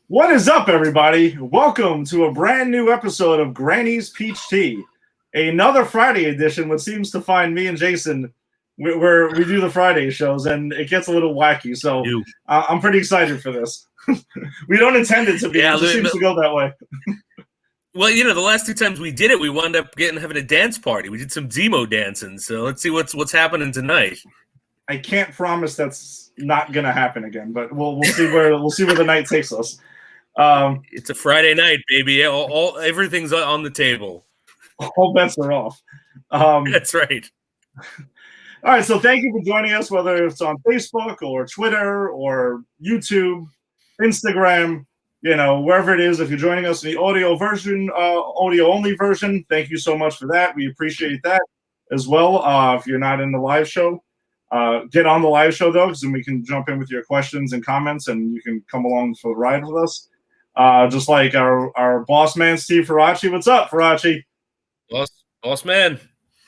What is up, everybody? Welcome to a brand new episode of Granny's Peach Tea, another Friday edition, which seems to find me and Jason where we do the Friday shows, and it gets a little wacky. So I'm pretty excited for this. We don't intend it to be; it just seems to go that way. Well, the last two times we did it, we wound up having a dance party. We did some Zemo dancing. So let's see what's happening tonight. I can't promise that's not gonna happen again, but we'll see where the night takes us. It's a Friday night, baby. Everything's on the table. All bets are off. That's right. All right, so thank you for joining us, whether it's on Facebook or Twitter or YouTube, Instagram, wherever it is. If you're joining us in the audio version, audio-only version, thank you so much for that. We appreciate that as well. If you're not in the live show, get on the live show, though, because then we can jump in with your questions and comments, and you can come along for the ride with us. Just like our boss man, Steve Faraci. What's up, Faraci? Boss man.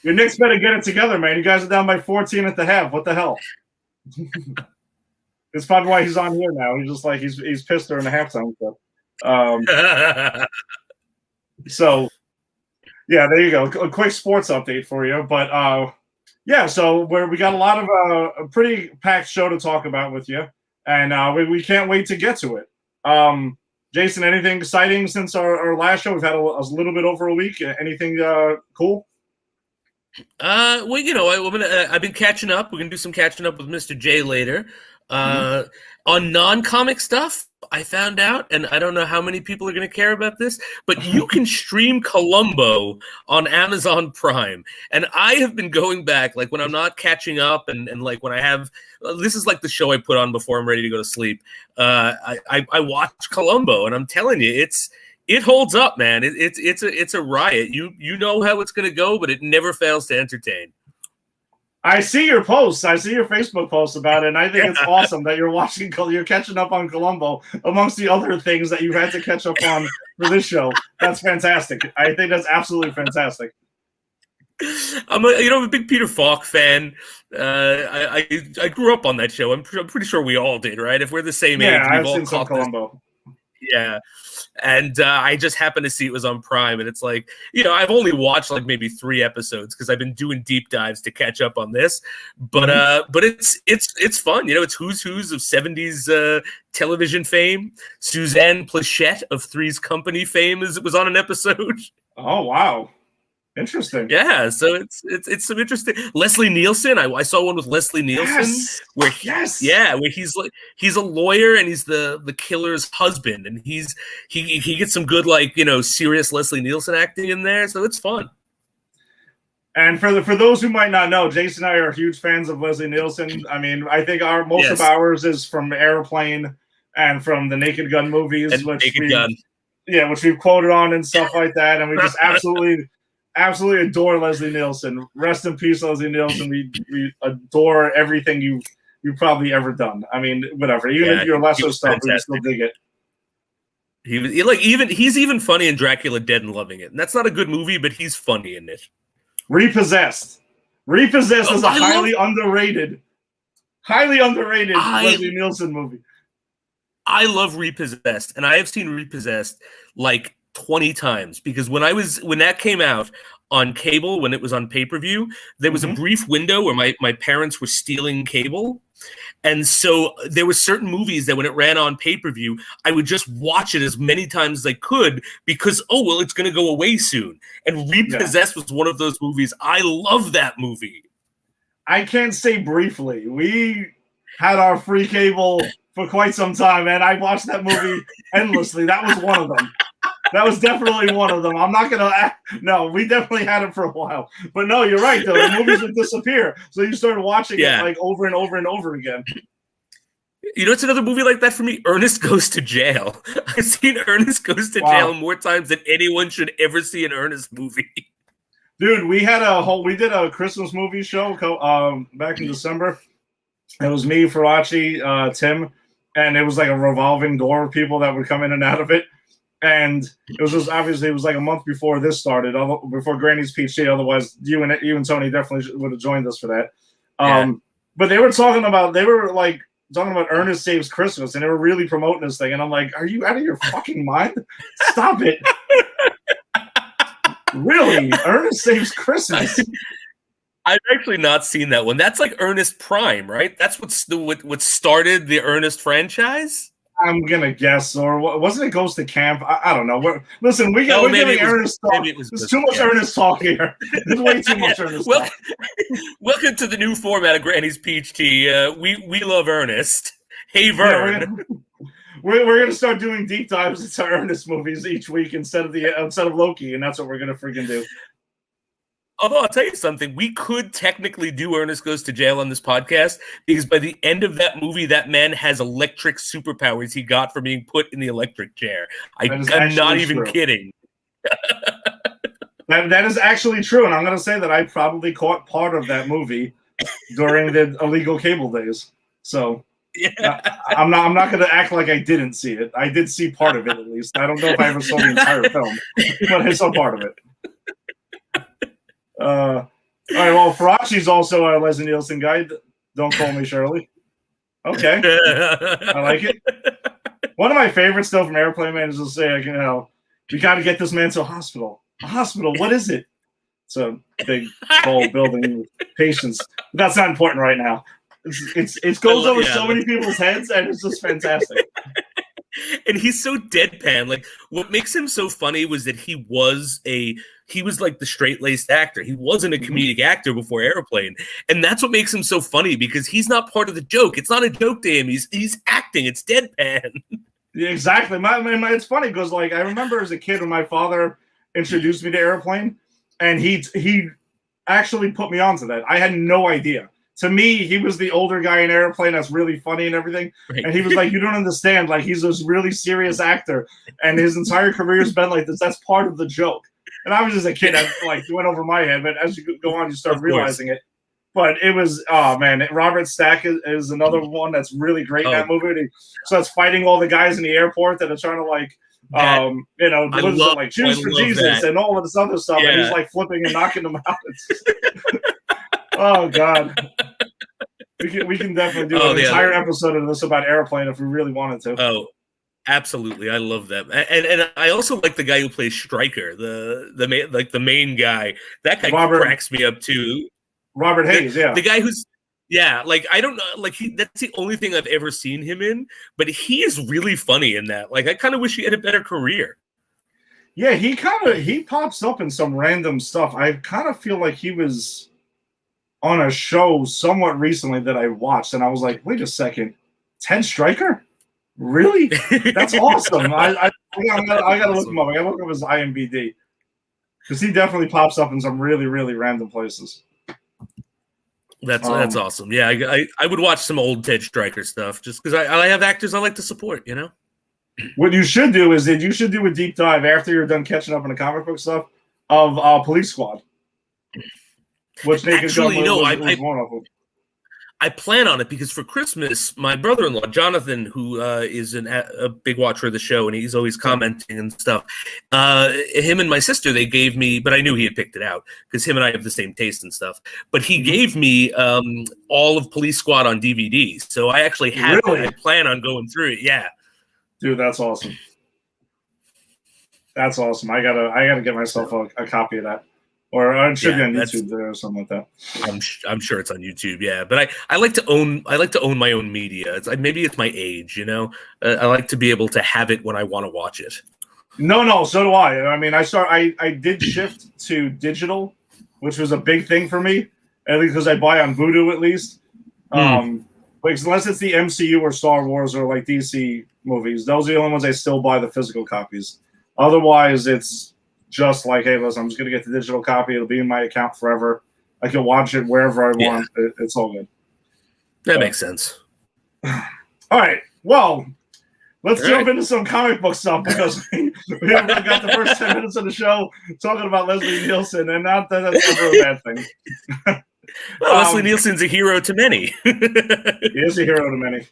Your Knicks better get it together, man. You guys are down by 14 at the half. What the hell? It's probably why he's on here now. He's just like he's pissed during the halftime stuff. So yeah, there you go. A quick sports update for you. But so we got a lot of a pretty packed show to talk about with you, and we can't wait to get to it. Jason, anything exciting since our last show? We've had a little bit over a week. Anything cool? I've been catching up. We're gonna do some catching up with Mr. J later. On non-comic stuff, I found out, and I don't know how many people are going to care about this, but you can stream Columbo on Amazon Prime. And I have been going back, like when I'm not catching up, and like when I have, this is like the show I put on before I'm ready to go to sleep. I watch Columbo, and I'm telling you, it holds up, man. It's a riot. You know how it's going to go, but it never fails to entertain. I see your posts. I see your Facebook posts about it, and I think it's awesome that you're catching up on Columbo amongst the other things that you've had to catch up on for this show. That's fantastic. I think that's absolutely fantastic. I'm a big Peter Falk fan. I grew up on that show. I'm pretty sure we all did, right? If we're the same age, I've seen some Columbo. Yeah. And I just happened to see it was on Prime, and it's like, I've only watched like maybe 3 episodes because I've been doing deep dives to catch up on this. But it's fun. It's who's of 70s television fame. Suzanne Plachette of Three's Company fame was on an episode. Oh wow. Interesting. Yeah, so it's some interesting. Leslie Nielsen, I saw one with Leslie Nielsen where he's a lawyer and he's the killer's husband, and he gets some good serious Leslie Nielsen acting in there, so it's fun. And for those who might not know, Jason and I are huge fans of Leslie Nielsen. I mean, I think most of ours is from Airplane and from the Naked Gun movies, which we've quoted on and stuff like that, and we just absolutely adore Leslie Nielsen. Rest in peace, Leslie Nielsen. We adore everything you've probably ever done. I mean, whatever. Even if you're lesser stuff, we still dig it. He's even funny in Dracula Dead and Loving It. And that's not a good movie, but he's funny in it. Repossessed is a highly underrated Leslie Nielsen movie. I love Repossessed, and I have seen Repossessed like 20 times, because when that came out on cable, when it was on pay-per-view, there was a brief window where my parents were stealing cable, and so there were certain movies that when it ran on pay-per-view, I would just watch it as many times as I could because it's going to go away soon. And Repossessed was one of those movies. I love that movie. I can't say briefly. We had our free cable for quite some time, and I watched that movie endlessly. That was one of them. That was definitely one of them. I'm not going to – no, we definitely had it for a while. But no, you're right, though. The movies would disappear. So you started watching it like over and over and over again. It's another movie like that for me? Ernest Goes to Jail. I've seen Ernest Goes to Jail more times than anyone should ever see an Ernest movie. Dude, we did a Christmas movie show back in December. It was me, Faraci, Tim, and it was like a revolving door of people that would come in and out of it. And it was just obviously it was like a month before this started, before Granny's Peach Tea. Otherwise, you and Tony definitely would have joined us for that. But they were talking about, they were like talking about Ernest Saves Christmas, and they were really promoting this thing, and I'm like, are you out of your fucking mind? Stop it. Really? Ernest Saves Christmas? I've actually not seen that one. That's like Ernest Prime, right? That's what started the Ernest franchise. I'm gonna guess, or wasn't it Goes to Camp? I don't know. Listen, we're giving Ernest talk. There's too much Ernest talk here. There's way too much Ernest talk. Welcome to the new format of Granny's Peach Tea. We love Ernest. Hey Vern. We're gonna start doing deep dives into Ernest movies each week instead of Loki, and that's what we're gonna freaking do. Although I'll tell you something, we could technically do Ernest Goes to Jail on this podcast because by the end of that movie, that man has electric superpowers he got from being put in the electric chair. I'm not even kidding. That is actually true, and I'm going to say that I probably caught part of that movie during the illegal cable days. So I'm not going to act like I didn't see it. I did see part of it at least. I don't know if I ever saw the entire film, but I saw part of it. All right, well, Farachi's also a Leslie Nielsen guy. Don't call me Shirley. Okay. I like it. One of my favorites, though, from Airplane Man is to say, we got to get this man to a hospital. A hospital, what is it? It's a big, tall building with patients. But that's not important right now. It goes over so many people's heads, and it's just fantastic. And he's so deadpan. Like, what makes him so funny was that he was like the straight-laced actor. He wasn't a comedic actor before Airplane. And that's what makes him so funny because he's not part of the joke. It's not a joke to him. He's acting. It's deadpan. Yeah, exactly. It's funny because, like, I remember as a kid when my father introduced me to Airplane, and he actually put me onto that. I had no idea. To me, he was the older guy in Airplane that's really funny and everything. Right. And he was like, you don't understand. Like, he's this really serious actor, and his entire career's been like this. That's part of the joke. And I was just a kid. It went over my head. But as you go on, you start realizing it. But it was, oh, man. Robert Stack is another one that's really great in that movie. He starts fighting all the guys in the airport that are trying to, like, choose for Jesus and all of this other stuff. Yeah. And he's, like, flipping and knocking them out. Oh, God. We can definitely do an entire episode of this about Airplane if we really wanted to. Oh, absolutely. I love that. And I also like the guy who plays Stryker, the main guy. That guy cracks me up, too. Robert Hayes, The guy who's I don't know, that's the only thing I've ever seen him in, but he is really funny in that. Like, I kind of wish he had a better career. Yeah, he pops up in some random stuff. I kind of feel like he was on a show somewhat recently that I watched, and I was like, wait a second, Ted Stryker? Really? That's awesome. I gotta look him up. I gotta look up his IMDb. Because he definitely pops up in some really, really random places. That's awesome. Yeah, I would watch some old Ted Stryker stuff just because I have actors I like to support, you know? What you should do is you should do a deep dive after you're done catching up on the comic book stuff of Police Squad. Which actually, I plan on it because for Christmas, my brother-in-law, Jonathan, who is a big watcher of the show, and he's always commenting and stuff, him and my sister, they gave me, but I knew he had picked it out because him and I have the same taste and stuff, but he gave me all of Police Squad on DVD. So I actually have it. I plan on going through it. Yeah. Dude, that's awesome. That's awesome. I gotta get myself a copy of that. Or it should be on YouTube there or something like that. I'm sure it's on YouTube, yeah. But I like to own my own media. Maybe it's my age, you know. I like to be able to have it when I want to watch it. No, so do I. I mean, I did shift to digital, which was a big thing for me, at least because I buy on Vudu at least. Because unless it's the MCU or Star Wars or like DC movies, those are the only ones I still buy the physical copies. Otherwise, it's just like, hey, listen, I'm just going to get the digital copy. It'll be in my account forever. I can watch it wherever I want. It's all good. That makes sense. All right. Well, let's jump into some comic book stuff because we haven't got the first 10 minutes of the show talking about Leslie Nielsen, and not that that's never a bad thing. Well, Leslie Nielsen's a hero to many. He is a hero to many.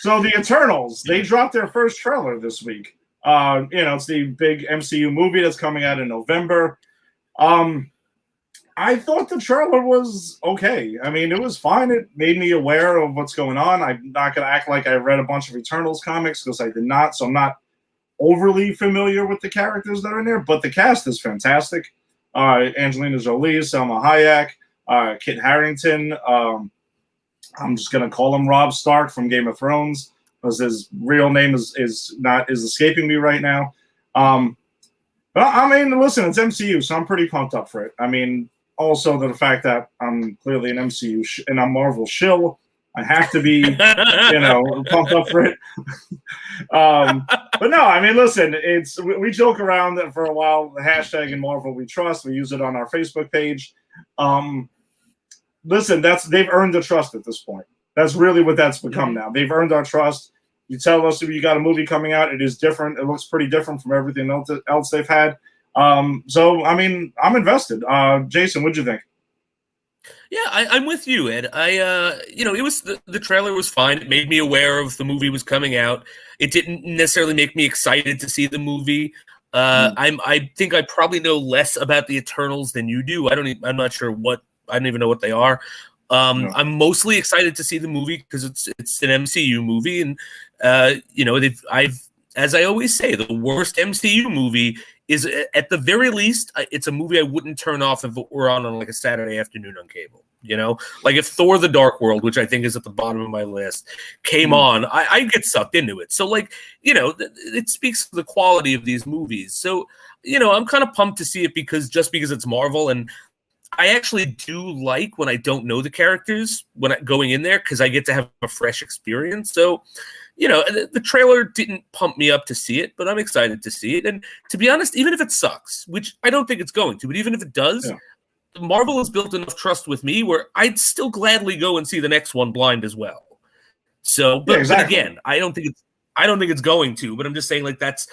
So the Eternals, they dropped their first trailer this week. It's the big MCU movie that's coming out in November. I I thought the trailer was okay. I mean, it was fine. It made me aware of what's going on. I'm not going to act like I read a bunch of Eternals comics because I did not, so I'm not overly familiar with the characters that are in there, but the cast is fantastic. Angelina Jolie, Selma Hayek, Kit Harington. I'm just going to call him Robb Stark from Game of Thrones because his real name is escaping me right now. But I mean, listen, it's MCU, so I'm pretty pumped up for it. I mean, also the fact that I'm clearly an MCU and I'm Marvel shill, I have to be, pumped up for it. But no, I mean, listen, we joke around for a while. The hashtag in Marvel we trust. We use it on our Facebook page. Listen, they've earned the trust at this point. That's really what that's become now. They've earned our trust. You tell us if you got a movie coming out, it is different. It looks pretty different from everything else they've had. So, I mean, I'm invested. Jason, what'd you think? Yeah, I'm with you, Ed. It was the trailer was fine. It made me aware of the movie was coming out. It didn't necessarily make me excited to see the movie. I think I probably know less about the Eternals than you do. I'm not sure I don't even know what they are. No. I'm mostly excited to see the movie because it's an MCU movie, and as I always say, the worst MCU movie is, at the very least, it's a movie I wouldn't turn off if it were on like a Saturday afternoon on cable. Like if Thor: The Dark World, which I think is at the bottom of my list, came on, I get sucked into it. So like, it speaks to the quality of these movies. So, I'm kind of pumped to see it because it's Marvel, and I actually do like when I don't know the characters going in there because I get to have a fresh experience. So, the trailer didn't pump me up to see it, but I'm excited to see it. And to be honest, even if it sucks, which I don't think it's going to, but even if it does, Marvel has built enough trust with me where I'd still gladly go and see the next one blind as well. So, but again, I don't think it's going to, but I'm just saying like that's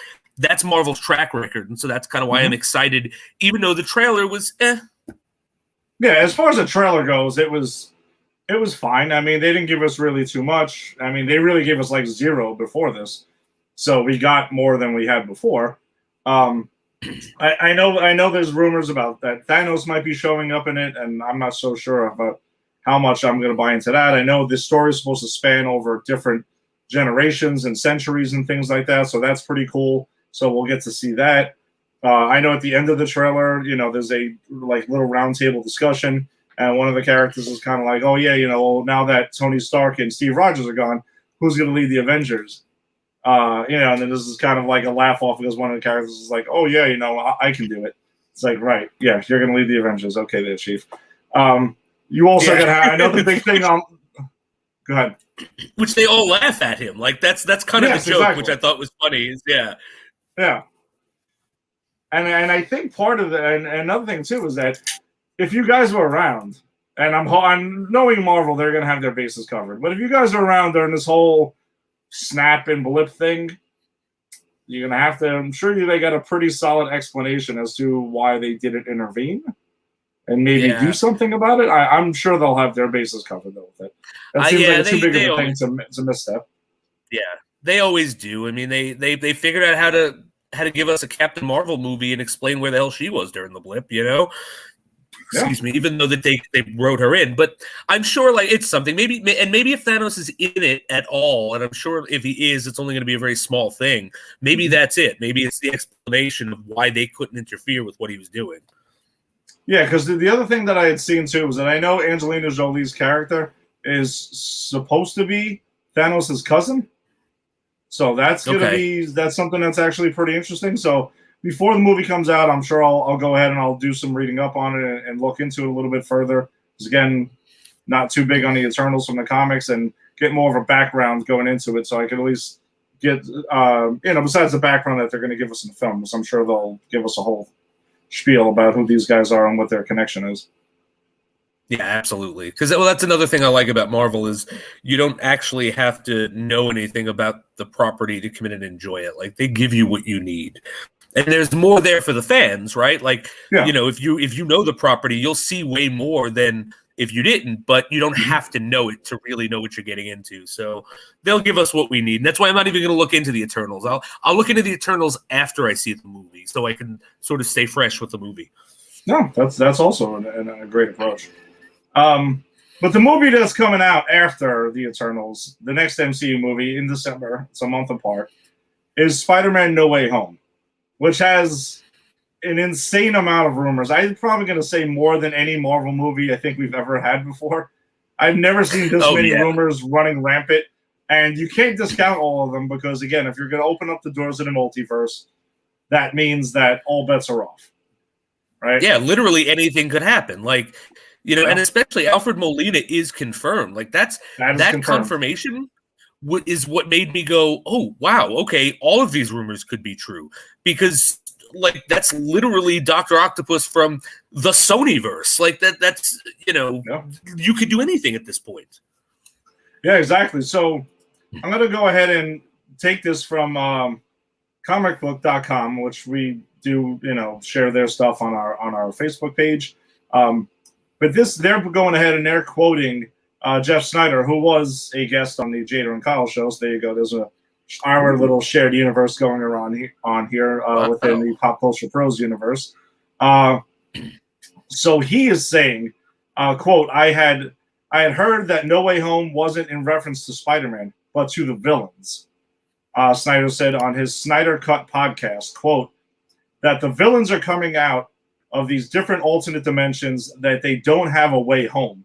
Marvel's track record. And so that's kind of why I'm excited, even though the trailer was Yeah, as far as the trailer goes, it was fine. I mean, they didn't give us really too much. I mean, they really gave us like 0 before this, so we got more than we had before. I know there's rumors about that Thanos might be showing up in it, and I'm not so sure about how much I'm going to buy into that. I know this story is supposed to span over different generations and centuries and things like that, so that's pretty cool. So we'll get to see that. I know at the end of the trailer, there's a like little roundtable discussion, and one of the characters is kind of like, "Oh yeah, now that Tony Stark and Steve Rogers are gone, who's going to lead the Avengers?" And then this is kind of like a laugh off because one of the characters is like, "Oh yeah, I can do it." It's like, right, yeah, you're going to lead the Avengers. Okay, there, Chief. You also got to have another big thing on. Go ahead. Which they all laugh at him. Like that's kind of a joke, exactly. Which I thought was funny. Yeah. And I think part of and another thing too is that if you guys were around, and I'm knowing Marvel, they're going to have their bases covered. But if you guys are around during this whole snap and blip thing, you're going to have to. I'm sure they got a pretty solid explanation as to why they didn't intervene and maybe do something about it. I'm sure they'll have their bases covered though with it. That seems like too big of a thing to misstep. Yeah, they always do. I mean, they figured out how to give us a Captain Marvel movie and explain where the hell she was during the blip, Excuse me, even though that they wrote her in. But I'm sure like it's something. Maybe if Thanos is in it at all, and I'm sure if he is, it's only going to be a very small thing. Maybe that's it. Maybe it's the explanation of why they couldn't interfere with what he was doing. Yeah, because the other thing that I had seen too was that I know Angelina Jolie's character is supposed to be Thanos' cousin. So that's that's something that's actually pretty interesting. So before the movie comes out, I'm sure I'll go ahead and I'll do some reading up on it and look into it a little bit further. Because again, not too big on the Eternals from the comics and get more of a background going into it, so I can at least get besides the background that they're going to give us in the film. So I'm sure they'll give us a whole spiel about who these guys are and what their connection is. Yeah, absolutely. Because that's another thing I like about Marvel is you don't actually have to know anything about the property to come in and enjoy it. Like they give you what you need, and there's more there for the fans, right? Like if you know the property, you'll see way more than if you didn't. But you don't have to know it to really know what you're getting into. So they'll give us what we need, and that's why I'm not even going to look into the Eternals. I'll look into the Eternals after I see the movie, so I can sort of stay fresh with the movie. No, that's also a great approach. But the movie that's coming out after the Eternals, the next MCU movie in December, it's a month apart, is Spider-Man: No Way Home, which has an insane amount of rumors. I'm probably going to say more than any Marvel movie I think we've ever had before. I've never seen this many rumors running rampant, and you can't discount all of them because, again, if you're going to open up the doors of the multiverse, that means that all bets are off, right? Yeah, literally anything could happen. Like, and especially Alfred Molina is confirmed. Like that confirmed. Confirmation is what made me go, oh wow, okay, all of these rumors could be true because like that's literally Dr. Octopus from the Sonyverse. Like that's you could do anything at this point. Yeah, exactly. So I'm gonna go ahead and take this from comicbook.com, which we do, share their stuff on our Facebook page. But they're going ahead and they're quoting Jeff Snyder, who was a guest on the Jada and Kyle show. So there you go. There's our little shared universe going around on here within the Pop Culture Pros universe. So he is saying, quote, I had heard that No Way Home wasn't in reference to Spider-Man, but to the villains. Snyder said on his Snyder Cut podcast, quote, that the villains are coming out of these different alternate dimensions that they don't have a way home.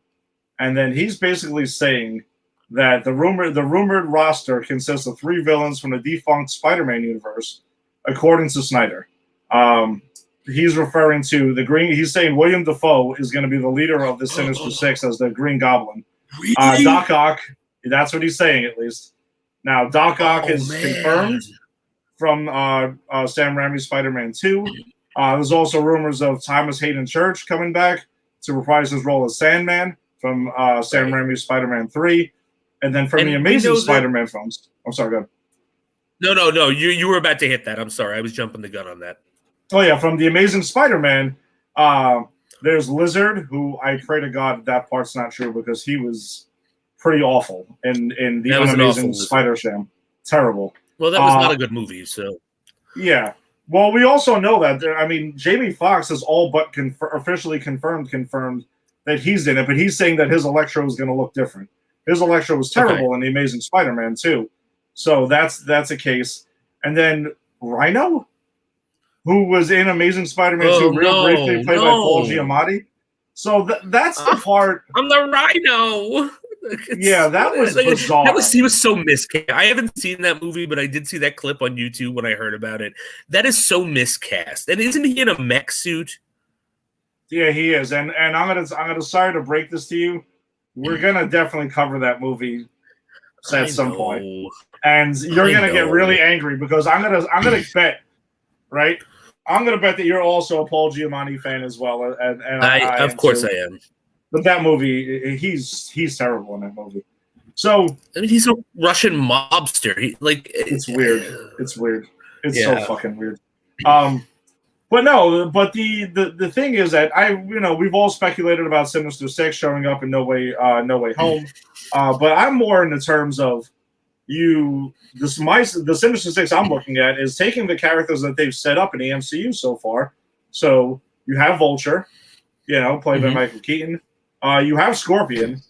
And then he's basically saying that the rumored roster consists of 3 villains from the defunct Spider-Man universe, according to Snyder. He's referring to he's saying William Dafoe is going to be the leader of the Sinister Six as the Green Goblin. Really? Doc Ock, that's what he's saying at least. Now, Doc Ock is confirmed from Sam Raimi's Spider-Man 2. There's also rumors of Thomas Hayden Church coming back to reprise his role as Sandman from Sam Raimi's Spider-Man 3. And then from the Amazing Spider-Man films. I'm sorry, go ahead. No. You were about to hit that. I'm sorry. I was jumping the gun on that. Oh, yeah. From the Amazing Spider-Man, there's Lizard, who I pray to God that part's not true because he was pretty awful in the Amazing Spider-Sham. Terrible. Well, that was not a good movie, so. Yeah. Well, we also know that, Jamie Foxx has all but officially confirmed that he's in it, but he's saying that his Electro is going to look different. His Electro was terrible in The Amazing Spider-Man 2. So that's a case. And then Rhino, who was in Amazing Spider-Man 2, briefly played by Paul Giamatti. So that's the part. I'm the Rhino. Yeah, that was bizarre. He was so miscast. I haven't seen that movie, but I did see that clip on YouTube when I heard about it. That is so miscast. And isn't he in a mech suit? Yeah, he is. And I'm gonna sorry to break this to you. We're gonna definitely cover that movie at some point. And you're gonna get really angry because I'm gonna bet, right? I'm gonna bet that you're also a Paul Giamatti fan as well. And I of course I am. But that movie, he's terrible in that movie. So he's a Russian mobster. It's weird. It's weird. It's so fucking weird. But the thing is that we've all speculated about Sinister Six showing up in No Way Home. But I'm more in the terms of the Sinister Six I'm looking at is taking the characters that they've set up in the MCU so far. So you have Vulture, played by Michael Keaton. You have Scorpion,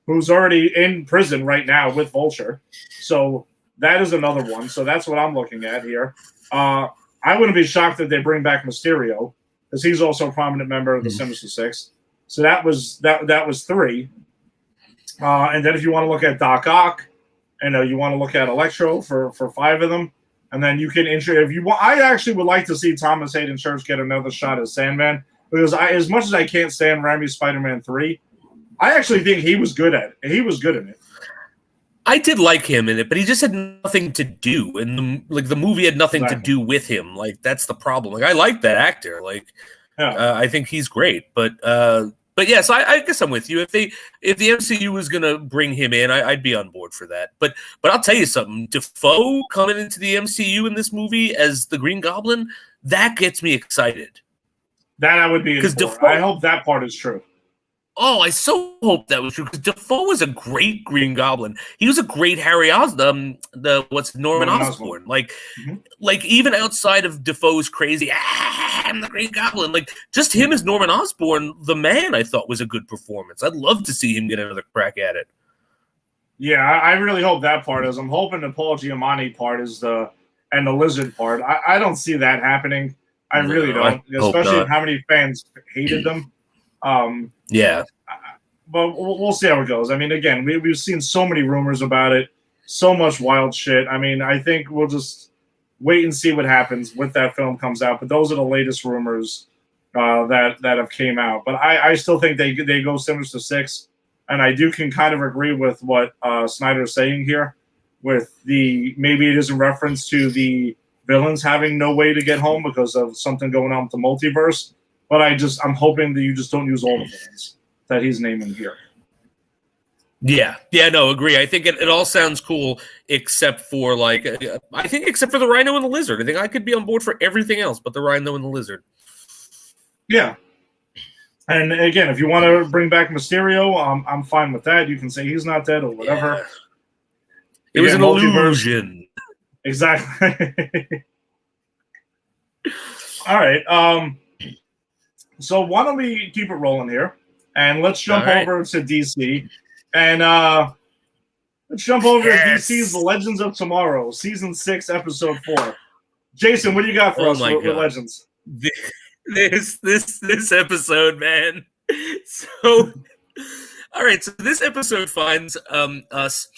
who's already in prison right now with Vulture. So that is another one. So that's what I'm looking at here. I wouldn't be shocked if they bring back Mysterio, because he's also a prominent member of the Sinister Six. So that was 3. And then if you want to look at Doc Ock, you want to look at Electro for 5 of them. And then you can I actually would like to see Thomas Hayden Church get another shot as Sandman, because as much as I can't stand Raimi's Spider-Man 3, I actually think he was good at it. He was good in it. I did like him in it, but he just had nothing to do, and the movie had nothing to do with him. Like, that's the problem. I like that actor. I think he's great, but yeah. So I guess I'm with you. If the MCU was gonna bring him in, I'd be on board for that. But I'll tell you something. Dafoe coming into the MCU in this movie as the Green Goblin, that gets me excited. That I would be in for. I hope that part is true. Oh, I so hope that was true because Defoe was a great Green Goblin. He was a great Harry Osborn, Norman Norman Osborn. Osborn. Like even outside of Defoe's crazy, I'm the Green Goblin. Like just him as Norman Osborn, the Man, I thought was a good performance. I'd love to see him get another crack at it. Yeah, I really hope that part is. I'm hoping the Paul Giamatti part is the Lizard part. I don't see that happening. I really don't, especially how many fans hated them. Yeah. But we'll see how it goes. I mean, again, we've seen so many rumors about it, so much wild shit. I mean, I think we'll just wait and see what happens when that film comes out. But those are the latest rumors that have came out. But I still think they go Sinister Six, and I can kind of agree with what Snyder's saying here, with maybe it is in reference to the villains having no way to get home because of something going on with the multiverse. But I'm hoping that you just don't use all the villains that he's naming here. Yeah, no, agree. I think it all sounds cool except for the Rhino and the Lizard. I think I could be on board for everything else but the Rhino and the Lizard. Yeah. And again, if you want to bring back Mysterio, I'm fine with that. You can say he's not dead or whatever. Yeah. It was an illusion. Exactly. All right. So why don't we keep it rolling here, and let's jump over to DC, and let's jump over to DC's The Legends of Tomorrow, Season 6, Episode 4. Jason, what do you got for us with Legends? This episode, man. So, all right. So this episode finds us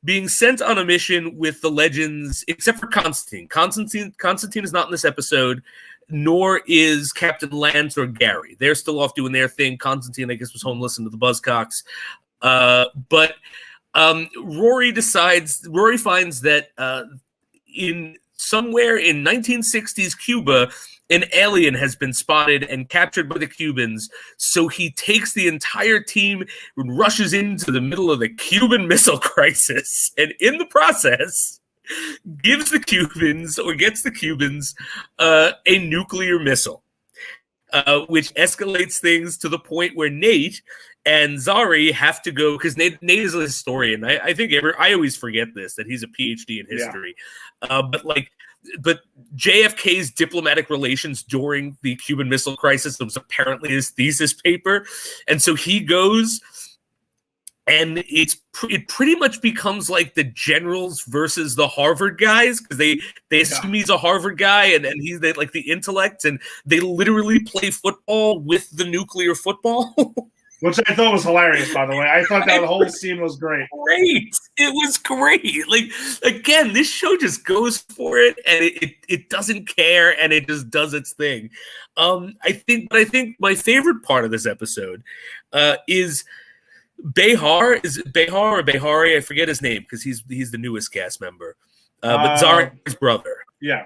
being sent on a mission with the Legends, except for Constantine. Constantine is not in this episode, nor is Captain Lance or Gary. They're still off doing their thing. Constantine, I guess, was home listening to the Buzzcocks. But Rory finds that somewhere in 1960s Cuba, an alien has been spotted and captured by the Cubans. So he takes the entire team and rushes into the middle of the Cuban Missile Crisis. And in the process, gets the Cubans a nuclear missile, which escalates things to the point where Nate and Zari have to go, because Nate is a historian. I think I always forget this, that he's a PhD in history. Yeah. But JFK's diplomatic relations during the Cuban Missile Crisis was apparently his thesis paper. And so he goes, and it pretty much becomes like the generals versus the Harvard guys, because they assume he's a Harvard guy and he's like the intellect, and they literally play football with the nuclear football. Which I thought was hilarious, by the way. I thought that whole scene was great. Great. It was great. Like, again, this show just goes for it, and it doesn't care, and it just does its thing. I think my favorite part of this episode is Behar. Is it Behar or Behari? I forget his name because he's the newest cast member. But Zari's brother. Yeah.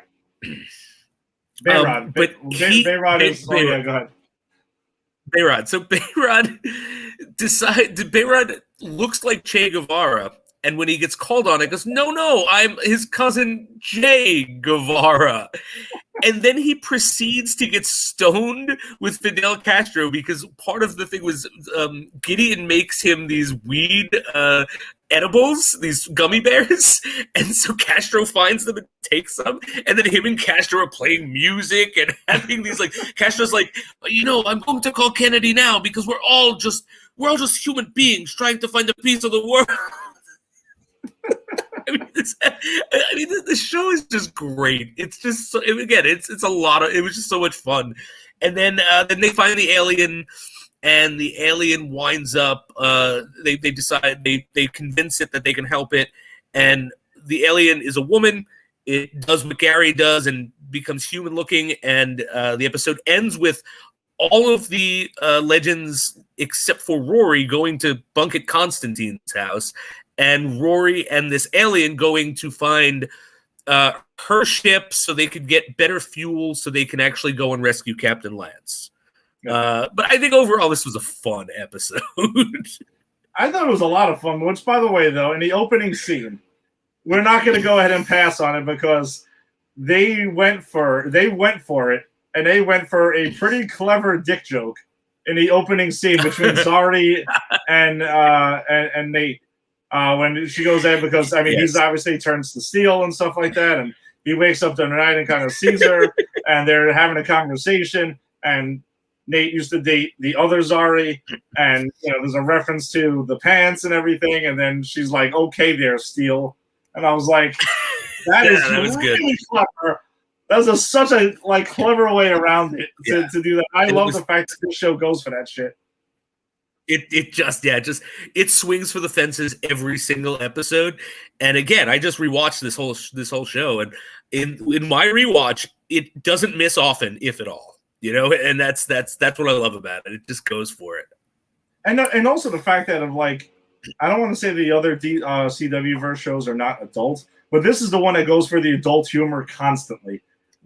Behrad. Behrad is... Oh, yeah, go ahead. Behrad. So Behrad looks like Che Guevara, and when he gets called on it, goes, No, I'm his cousin Che Guevara. And then he proceeds to get stoned with Fidel Castro, because part of the thing was Gideon makes him these weed edibles, these gummy bears, and so Castro finds them and takes them, and then him and Castro are playing music and having these, like, Castro's like, I'm going to call Kennedy now because we're all just human beings trying to find the peace of the world. The show is just great. It's just it's a lot of. It was just so much fun, and then they find the alien, and the alien winds up. They decide they convince it that they can help it, and the alien is a woman. It does what Gary does and becomes human looking, and the episode ends with all of the legends except for Rory going to bunk at Constantine's house. And Rory and this alien going to find her ship so they could get better fuel so they can actually go and rescue Captain Lance. But I think overall this was a fun episode. I thought it was a lot of fun, which, by the way, though, in the opening scene, we're not going to go ahead and pass on it because they went for it, and they went for a pretty clever dick joke in the opening scene between Zari and Nate. When she goes in, because I mean he's obviously turns to steel and stuff like that, and he wakes up during the night and kind of sees her, and they're having a conversation, and Nate used to date the other Zari, and there's a reference to the pants and everything, and then she's like, "Okay, there, Steel," and I was like, "That is really clever." That was such a clever way around it to do that. I love the fact that this show goes for that shit. It swings for the fences every single episode. And again, I just rewatched this whole show, and in my rewatch, it doesn't miss often, if at all. And that's what I love about it. It just goes for it. And also the fact that I don't want to say the other CW verse shows are not adult, but this is the one that goes for the adult humor constantly.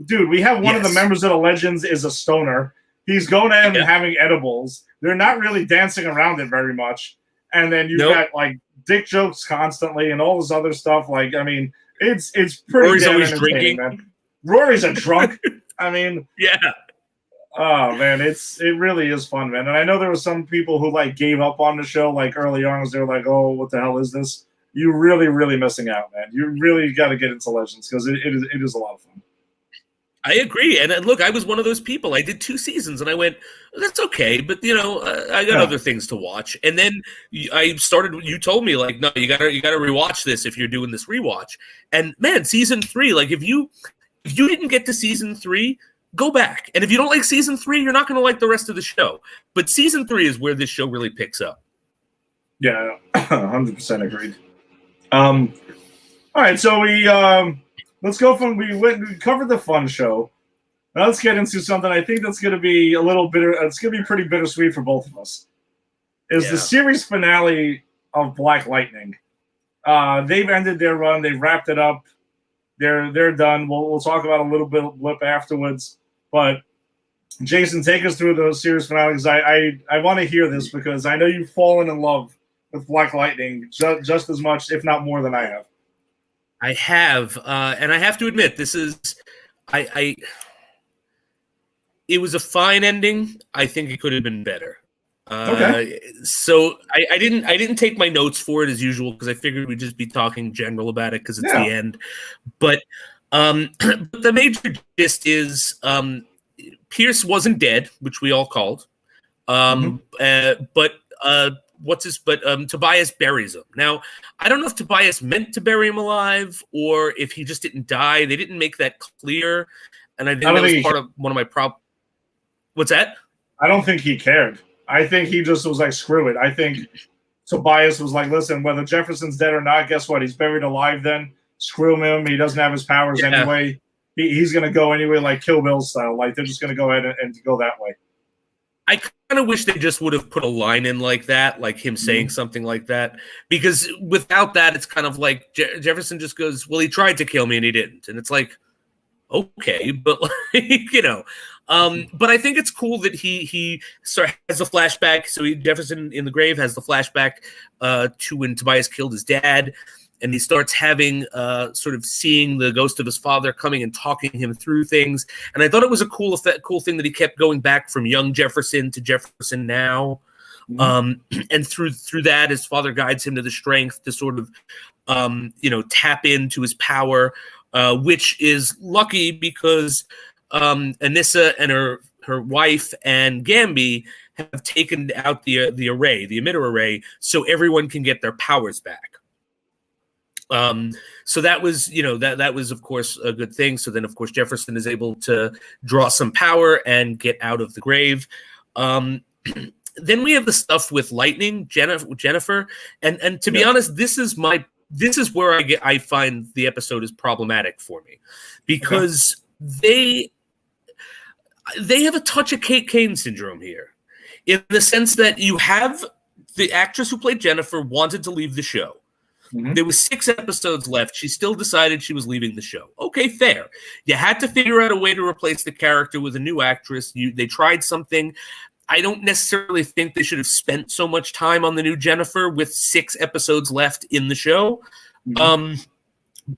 Dude, we have one of the members of the Legends is a stoner. He's going in and having edibles. They're not really dancing around it very much. And then you've got dick jokes constantly and all this other stuff. I mean, it's pretty Rory's always drinking, man. Rory's a drunk. I mean, oh man, it really is fun, man. And I know there were some people who gave up on the show early on, as they were like, "Oh, what the hell is this?" You're really, really missing out, man. You really got to get into Legends because it is a lot of fun. I agree. And look, I was one of those people. I did 2 seasons and I went, that's okay. But, I got other things to watch. And then you told me no, you got to rewatch this if you're doing this rewatch. And man, season 3, if you didn't get to season 3, go back. And if you don't like season 3, you're not going to like the rest of the show. But season 3 is where this show really picks up. Yeah, 100% agreed. All right. So let's go from we covered the fun show. Now let's get into something I think that's going to be a little bitter. It's going to be pretty bittersweet for both of us. Is the series finale of Black Lightning? They've ended their run. They've wrapped it up. They're done. We'll talk about a little bit of blip afterwards. But Jason, take us through the series finale because I want to hear this because I know you've fallen in love with Black Lightning just as much, if not more, than I have. I have, and I have to admit, this is, it was a fine ending. I think it could have been better. Okay. So I didn't take my notes for it as usual because I figured we'd just be talking general about it because it's the end. But the major gist is Pierce wasn't dead, which we all called. But Tobias buries him. Now, I don't know if Tobias meant to bury him alive or if he just didn't die. They didn't make that clear. And I think that was part of one of my problems. What's that? I don't think he cared. I think he just was like, screw it. I think Tobias was like, listen, whether Jefferson's dead or not, guess what? He's buried alive then. Screw him. He doesn't have his powers anyway. He's going to go anyway, like Kill Bill style. They're just going to go ahead and go that way. I kind of wish they just would have put a line in like that, like him saying something like that. Because without that, it's kind of like Jefferson just goes, well, he tried to kill me and he didn't. And it's like, okay, but but I think it's cool that he has a flashback. So Jefferson in the grave has the flashback to when Tobias killed his dad. And he starts having sort of seeing the ghost of his father coming and talking him through things. And I thought it was a cool thing that he kept going back from young Jefferson to Jefferson now. And through that, his father guides him to the strength to sort of, tap into his power, which is lucky because Anissa and her wife and Gambi have taken out the emitter array, so everyone can get their powers back. So that was, that was of course a good thing. So then of course Jefferson is able to draw some power and get out of the grave. Then we have the stuff with Lightning, Jennifer, and to be honest, this is where I find the episode is problematic for me because they have a touch of Kate Kane syndrome here in the sense that you have the actress who played Jennifer wanted to leave the show. There was 6 episodes left. She still decided she was leaving the show. Okay, fair. You had to figure out a way to replace the character with a new actress. They tried something. I don't necessarily think they should have spent so much time on the new Jennifer with 6 episodes left in the show.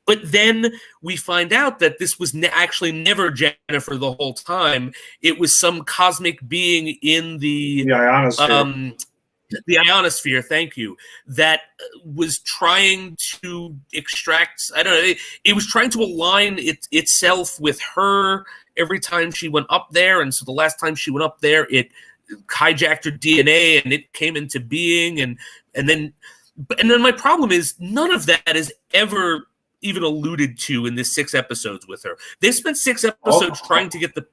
But then we find out that this was actually never Jennifer the whole time. It was some cosmic being in The ionosphere. The ionosphere, thank you, that was trying to extract, I don't know, it was trying to align itself with her every time she went up there. And so the last time she went up there, it hijacked her DNA and it came into being. And then my problem is none of that is ever even alluded to in this 6 episodes with her. They spent 6 episodes trying to get the.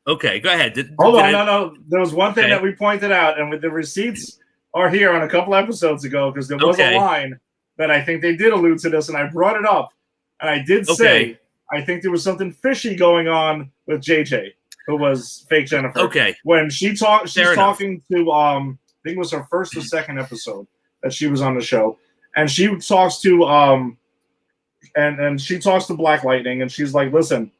Okay, go ahead. Hold on, no. There was one thing that we pointed out, and with the receipts are here on a couple episodes ago, because there was a line that I think they did allude to this, and I brought it up, and I did say I think there was something fishy going on with JJ, who was fake Jennifer. Okay. When she's talking to I think it was her first or second episode that she was on the show, and she talks to and she talks to Black Lightning, and she's like, listen.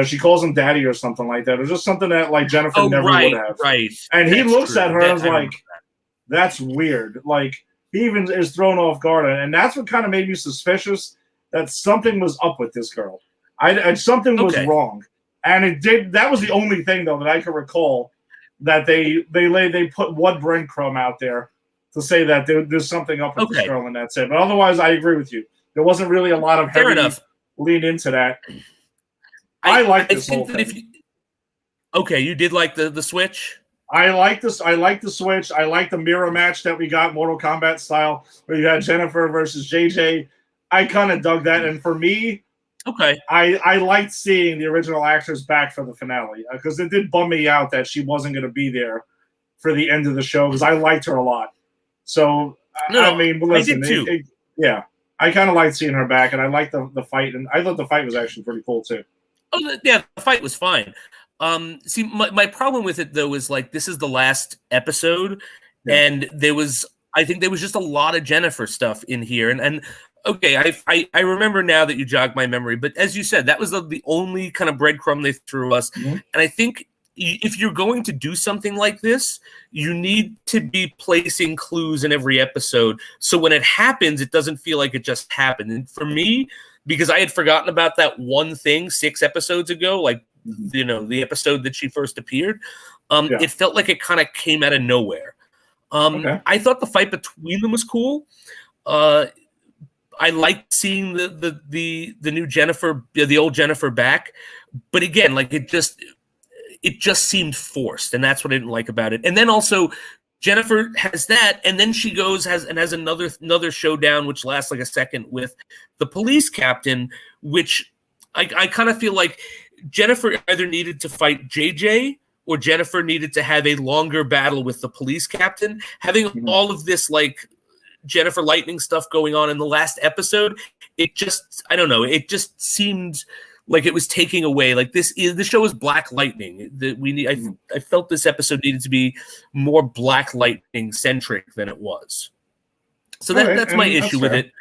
She calls him daddy or something like that. It was just something that like Jennifer never would have. Right. And he looks at her and is like, that's weird. Like, he even is thrown off guard. And that's what kind of made me suspicious that something was up with this girl. Something was wrong. And it did. That was the only thing, though, that I can recall that they put one breadcrumb out there to say that there's something up with this girl, and that's it. But otherwise, I agree with you. There wasn't really a lot of heavy lean into that. I like this whole thing. You did like the switch? I like this. I like the switch. I like the mirror match that we got, Mortal Kombat style, where you had Jennifer versus JJ. I kind of dug that. And for me, I liked seeing the original actors back for the finale, because it did bum me out that she wasn't going to be there for the end of the show, because I liked her a lot. So, I mean, listen, I did too. I kind of liked seeing her back, and I liked the fight. And I thought the fight was actually pretty cool, too. Oh, yeah, the fight was fine. See, my problem with it, though, is like this is the last episode, and I think there was just a lot of Jennifer stuff in here. And I remember now that you jogged my memory, but as you said, that was the only kind of breadcrumb they threw us. Mm-hmm. And I think if you're going to do something like this, you need to be placing clues in every episode. So when it happens, it doesn't feel like it just happened. And for me, because I had forgotten about that one thing 6 episodes ago, like, the episode that she first appeared, it felt like it kind of came out of nowhere. I thought the fight between them was cool. I liked seeing the new Jennifer, the old Jennifer back. But again, like it just seemed forced, and that's what I didn't like about it. And then also, Jennifer has that, and then she has another showdown, which lasts like a second with the police captain, which I kind of feel like Jennifer either needed to fight JJ or Jennifer needed to have a longer battle with the police captain. Having all of this like Jennifer Lightning stuff going on in the last episode, it just, I don't know, it just seemed like it was taking away. Like the show is Black Lightning. I felt this episode needed to be more Black Lightning centric than it was. So that's my issue with it.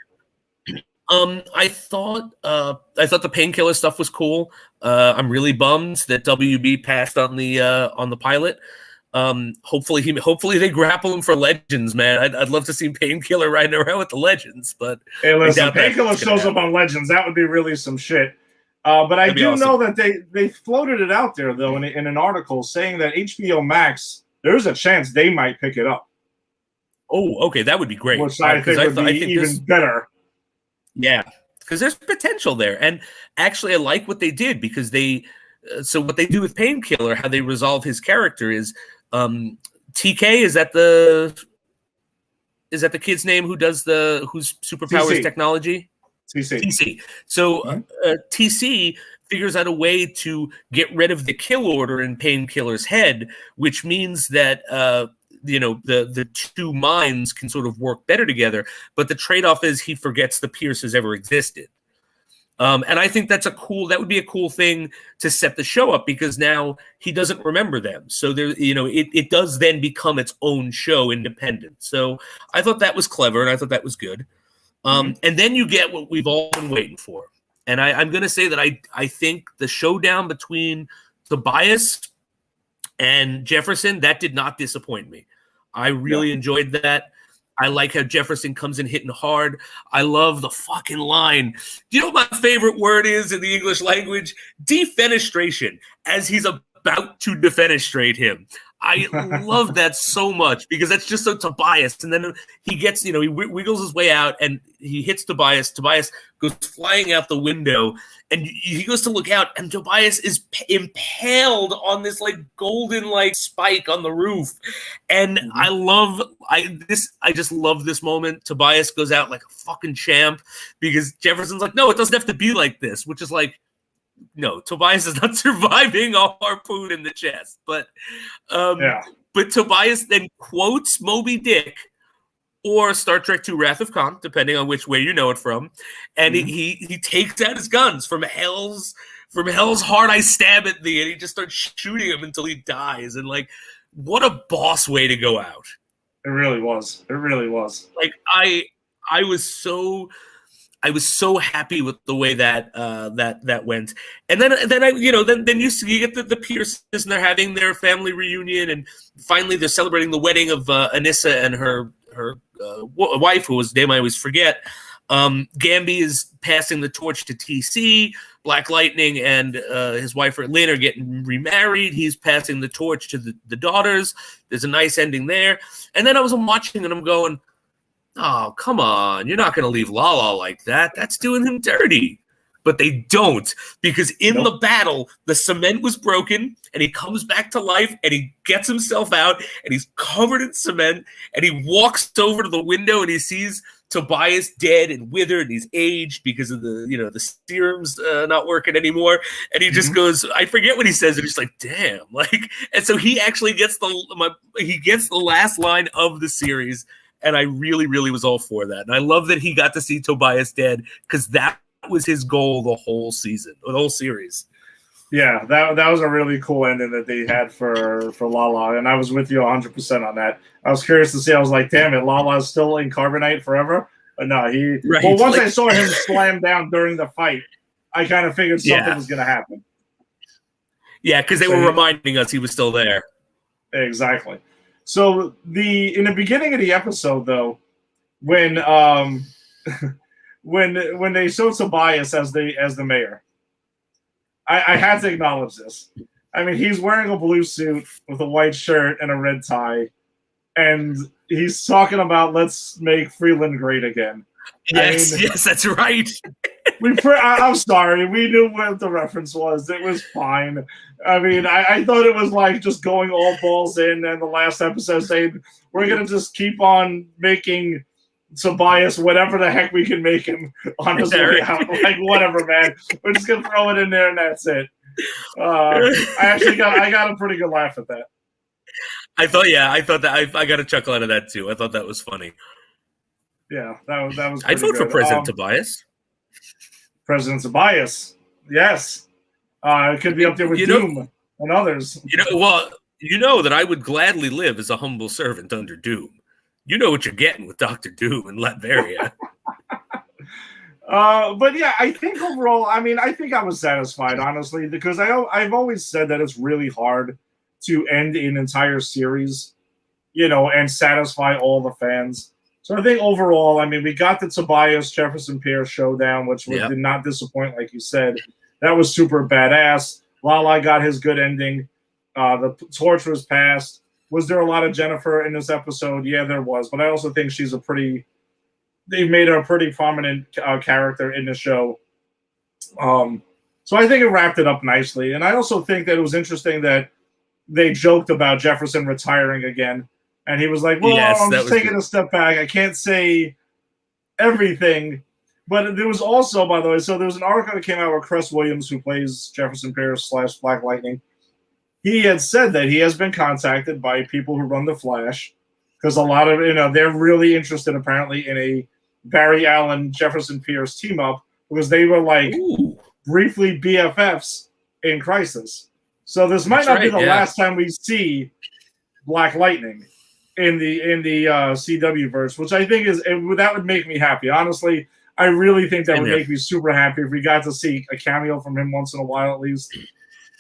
I thought the painkiller stuff was cool. I'm really bummed that WB passed on the pilot. Hopefully they grapple him for Legends, man. I'd love to see Painkiller riding around with the Legends, but hey, listen, Painkiller shows up on Legends. That would be really some shit. But I do know that they floated it out there, though, in an article saying that HBO Max, there's a chance they might pick it up. Oh, okay, that would be great. Which I think would be even better. Yeah, because there's potential there. And actually, I like what they did, because so what they do with Painkiller, how they resolve his character is TK, is that the kid's name whose superpower is technology? TC. So TC figures out a way to get rid of the kill order in Painkiller's head, which means that the two minds can sort of work better together. But the trade-off is he forgets the Pierces ever existed. And I think that would be a cool thing to set the show up, because now he doesn't remember them. So there, it does then become its own show independent. So I thought that was clever, and I thought that was good. And then you get what we've all been waiting for. And I'm going to say that I think the showdown between Tobias and Jefferson, that did not disappoint me. I really enjoyed that. I like how Jefferson comes in hitting hard. I love the fucking line. Do you know what my favorite word is in the English language? Defenestration, as he's about to defenestrate him. I love that so much because that's just so Tobias. And then he gets, he wiggles his way out and he hits Tobias. Tobias goes flying out the window and he goes to look out and Tobias is impaled on this like golden like spike on the roof. And I just love this moment. Tobias goes out like a fucking champ because Jefferson's like, no, it doesn't have to be like this, which is like, no, Tobias is not surviving a harpoon in the chest. But Tobias then quotes Moby Dick or Star Trek II Wrath of Khan, depending on which way you know it from. And he takes out his guns from hell's heart I stab at thee, and he just starts shooting him until he dies. And like, what a boss way to go out. It really was. It really was. Like I was so happy with the way that that went, and then you get the Pierces and they're having their family reunion, and finally they're celebrating the wedding of Anissa and her wife, whose name I always forget. Gamby is passing the torch to TC. Black Lightning and his wife Lynn are getting remarried. He's passing the torch to the daughters. There's a nice ending there, and then I was watching and I'm going, oh, come on. You're not going to leave Lala like that. That's doing him dirty. But they don't, because in the battle, the cement was broken, and he comes back to life, and he gets himself out, and he's covered in cement, and he walks over to the window, and he sees Tobias dead and withered, and he's aged because of the serums not working anymore. And he just goes, I forget what he says, and he's like, damn. And so he actually gets the last line of the series. And I really, really was all for that. And I love that he got to see Tobias dead because that was his goal the whole season, the whole series. Yeah, that was a really cool ending that they had for Lala. And I was with you 100% on that. I was curious to see. I was like, damn it, Lala's still in Carbonite forever? But no, once I saw him slam down during the fight, I kind of figured something was going to happen. Yeah, because they were reminding us he was still there. Exactly. So in the beginning of the episode, though, when when they showed Tobias as the mayor, I had to acknowledge this. I mean, he's wearing a blue suit with a white shirt and a red tie, and he's talking about let's make Freeland great again. Yes, that's right. I'm sorry. We knew what the reference was. It was fine. I mean, I thought it was like just going all balls in, and the last episode saying we're going to just keep on making Tobias whatever the heck we can make him on his way out. Like, whatever, man. We're just going to throw it in there, and that's it. I got a pretty good laugh at that. I thought that I got a chuckle out of that, too. I thought that was funny. Yeah, that was I'd vote good. for President Tobias. President Tobias, yes. It could be up there with Doom and others. You know that I would gladly live as a humble servant under Doom. You know what you're getting with Dr. Doom and Latveria. But yeah, I think overall, I mean, I think I was satisfied, honestly, because I've always said that it's really hard to end an entire series, and satisfy all the fans. So I think overall, I mean, we got the Tobias Jefferson Pierce showdown, which did not disappoint, like you said. That was super badass. Lala got his good ending. The torch was passed. Was there a lot of Jennifer in this episode? Yeah, there was. But I also think they made her a pretty prominent character in the show. So I think it wrapped it up nicely. And I also think that it was interesting that they joked about Jefferson retiring again. And he was like, well, I'm just taking a step back. I can't say everything. But there was also, by the way, so there was an article that came out where Cress Williams, who plays Jefferson Pierce / Black Lightning, he had said that he has been contacted by people who run The Flash because a lot of, they're really interested apparently in a Barry Allen, Jefferson Pierce team up because they were like briefly BFFs in Crisis. So this might not be the last time we see Black Lightning in the CW verse, which I think that would make me happy. Honestly, I really think that would make me super happy if we got to see a cameo from him once in a while at least.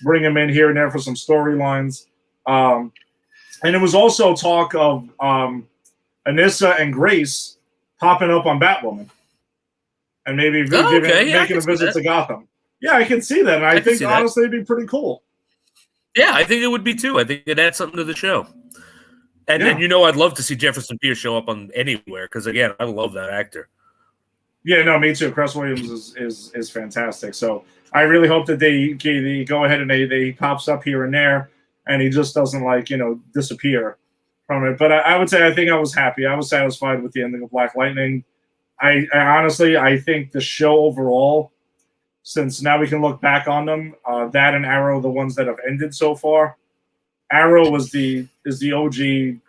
Bring him in here and there for some storylines. And it was also talk of Anissa and Grace popping up on Batwoman, and maybe making a visit to Gotham. Yeah, I can see that, and I think honestly it'd be pretty cool. Yeah, I think it would be too. I think it adds something to the show. And I'd love to see Jefferson Pierce show up on anywhere because again, I love that actor. Yeah, no, me too. Cress Williams is fantastic. So I really hope that they go ahead and they pops up here and there, and he just doesn't disappear from it. But I would say I think I was happy. I was satisfied with the ending of Black Lightning. I honestly think the show overall, since now we can look back on them, that and Arrow, the ones that have ended so far. Arrow is the OG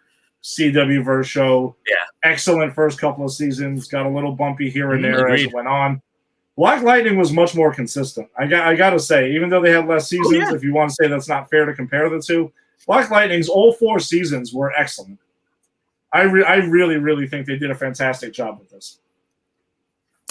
CW verse show. Yeah, excellent first couple of seasons. Got a little bumpy here and there as it went on. Black Lightning was much more consistent. I got to say, even though they had less seasons, if you want to say that's not fair to compare the two, Black Lightning's all 4 seasons were excellent. I really, really think they did a fantastic job with this.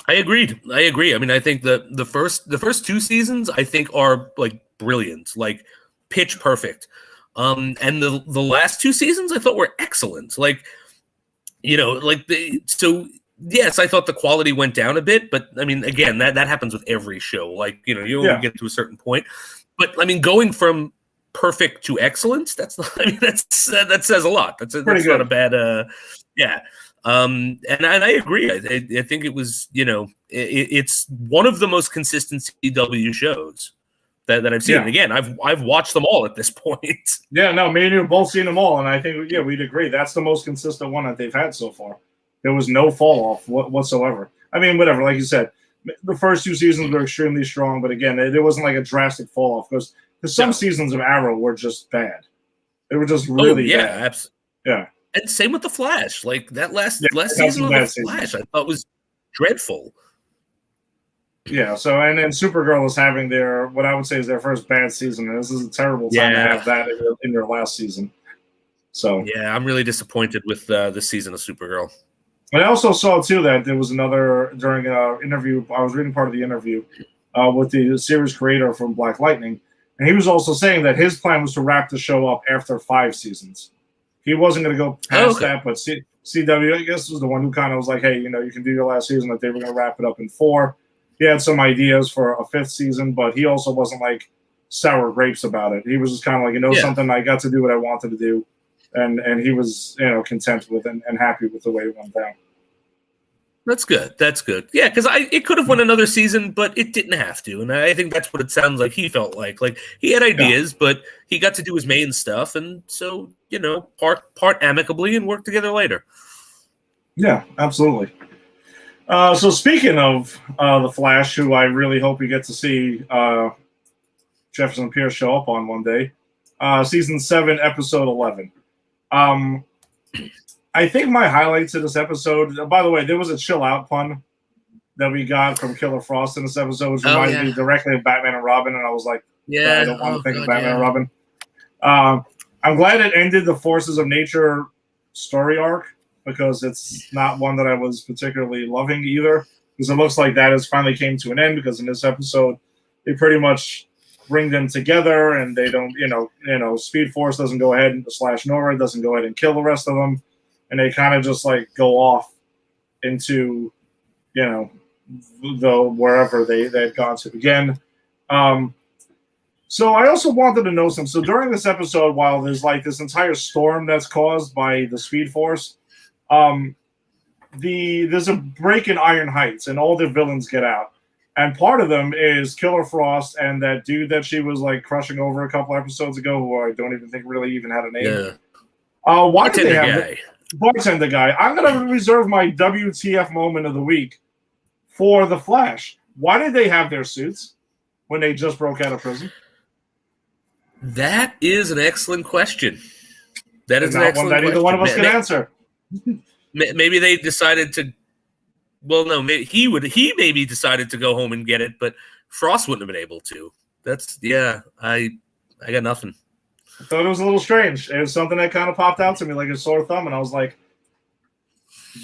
I agree. I mean, I think the first 2 seasons I think are like brilliant, like pitch perfect. And the last 2 seasons I thought were excellent. Like, yes, I thought the quality went down a bit, but I mean, again, that happens with every show. Like, you only get to a certain point. But I mean, going from perfect to excellence, that says a lot. That's not a bad and I agree. I think it was, it's one of the most consistent CW shows that I've seen. And again, I've watched them all at this point. Yeah, no, me and you have both seen them all, and I think we'd agree that's the most consistent one that they've had so far. There was no fall off whatsoever. I mean, whatever, like you said, the first 2 seasons were extremely strong, but again, there wasn't like a drastic fall off because some seasons of Arrow were just bad. They were just really bad. Absolutely. Yeah. And same with the Flash. Like that last season of the Flash, I thought was dreadful. Yeah. So and then Supergirl is having what I would say is their first bad season, and this is a terrible time to have that in your last season. So yeah, I'm really disappointed with this season of Supergirl. I also saw too that there was another during an interview. I was reading part of the interview with the series creator from Black Lightning, and he was also saying that his plan was to wrap the show up after 5 seasons. He wasn't going to go past that, but CW, I guess, was the one who kind of was like, hey, you can do your last season, that they were going to wrap it up in 4. He had some ideas for a 5th season, but he also wasn't like sour grapes about it. He was just kind of like, something, I got to do what I wanted to do. And he was, content with and happy with the way it went down. That's good. Yeah, because it could have won another season, but it didn't have to. And I think that's what it sounds like he felt like. Like he had ideas, but he got to do his main stuff, and so part amicably and work together later. Yeah, absolutely. So speaking of the Flash, who I really hope we get to see Jefferson Pierce show up on one day, season 7, episode 11. I think my highlights of this episode, by the way, there was a chill out pun that we got from Killer Frost in this episode, which reminded me directly of Batman and Robin, and I was like, I don't want to think of Batman and Robin. I'm glad it ended the Forces of Nature story arc, because it's not one that I was particularly loving either, because it looks like that has finally came to an end, because in this episode, they pretty much bring them together, and they don't, Speed Force doesn't go ahead and / Nora doesn't go ahead and kill the rest of them. And they kind of just like go off into, wherever they had gone to again. So I also wanted to know something. So during this episode, while there's like this entire storm that's caused by the Speed Force, there's a break in Iron Heights, and all the villains get out. And part of them is Killer Frost and that dude that she was like crushing over a couple episodes ago, who I don't even think really even had a name. Yeah. Why did they have bartender guy? I'm going to reserve my WTF moment of the week for the Flash. Why did they have their suits when they just broke out of prison? That is an excellent question. That is an excellent question. Either one of us can answer. Maybe they decided to. Well, no, he maybe decided to go home and get it, but Frost wouldn't have been able to. I got nothing. I thought it was a little strange. It was something that kind of popped out to me like a sore thumb, and I was like,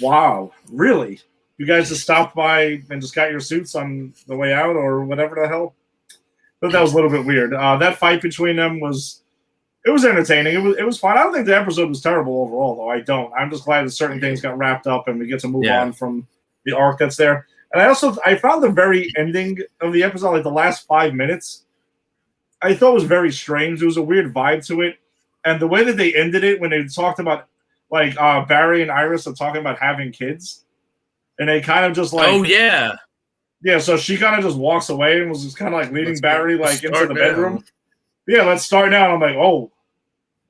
wow, really? You guys just stopped by and just got your suits on the way out or whatever the hell? But that was a little bit weird. That fight between them was it was entertaining. It was fun. I don't think the episode was terrible overall, though. I don't. I'm just glad that certain things got wrapped up and we get to move on from the arc that's there. And I found the very ending of the episode, like the last 5 minutes, I thought was very strange. There was a weird vibe to it, and the way that they ended it when they talked about like Barry and Iris are talking about having kids, and they kind of just like, oh yeah. So she kind of just walks away and was just kind of like leading Barry like into the bedroom. Yeah, let's start now. And I'm like, oh,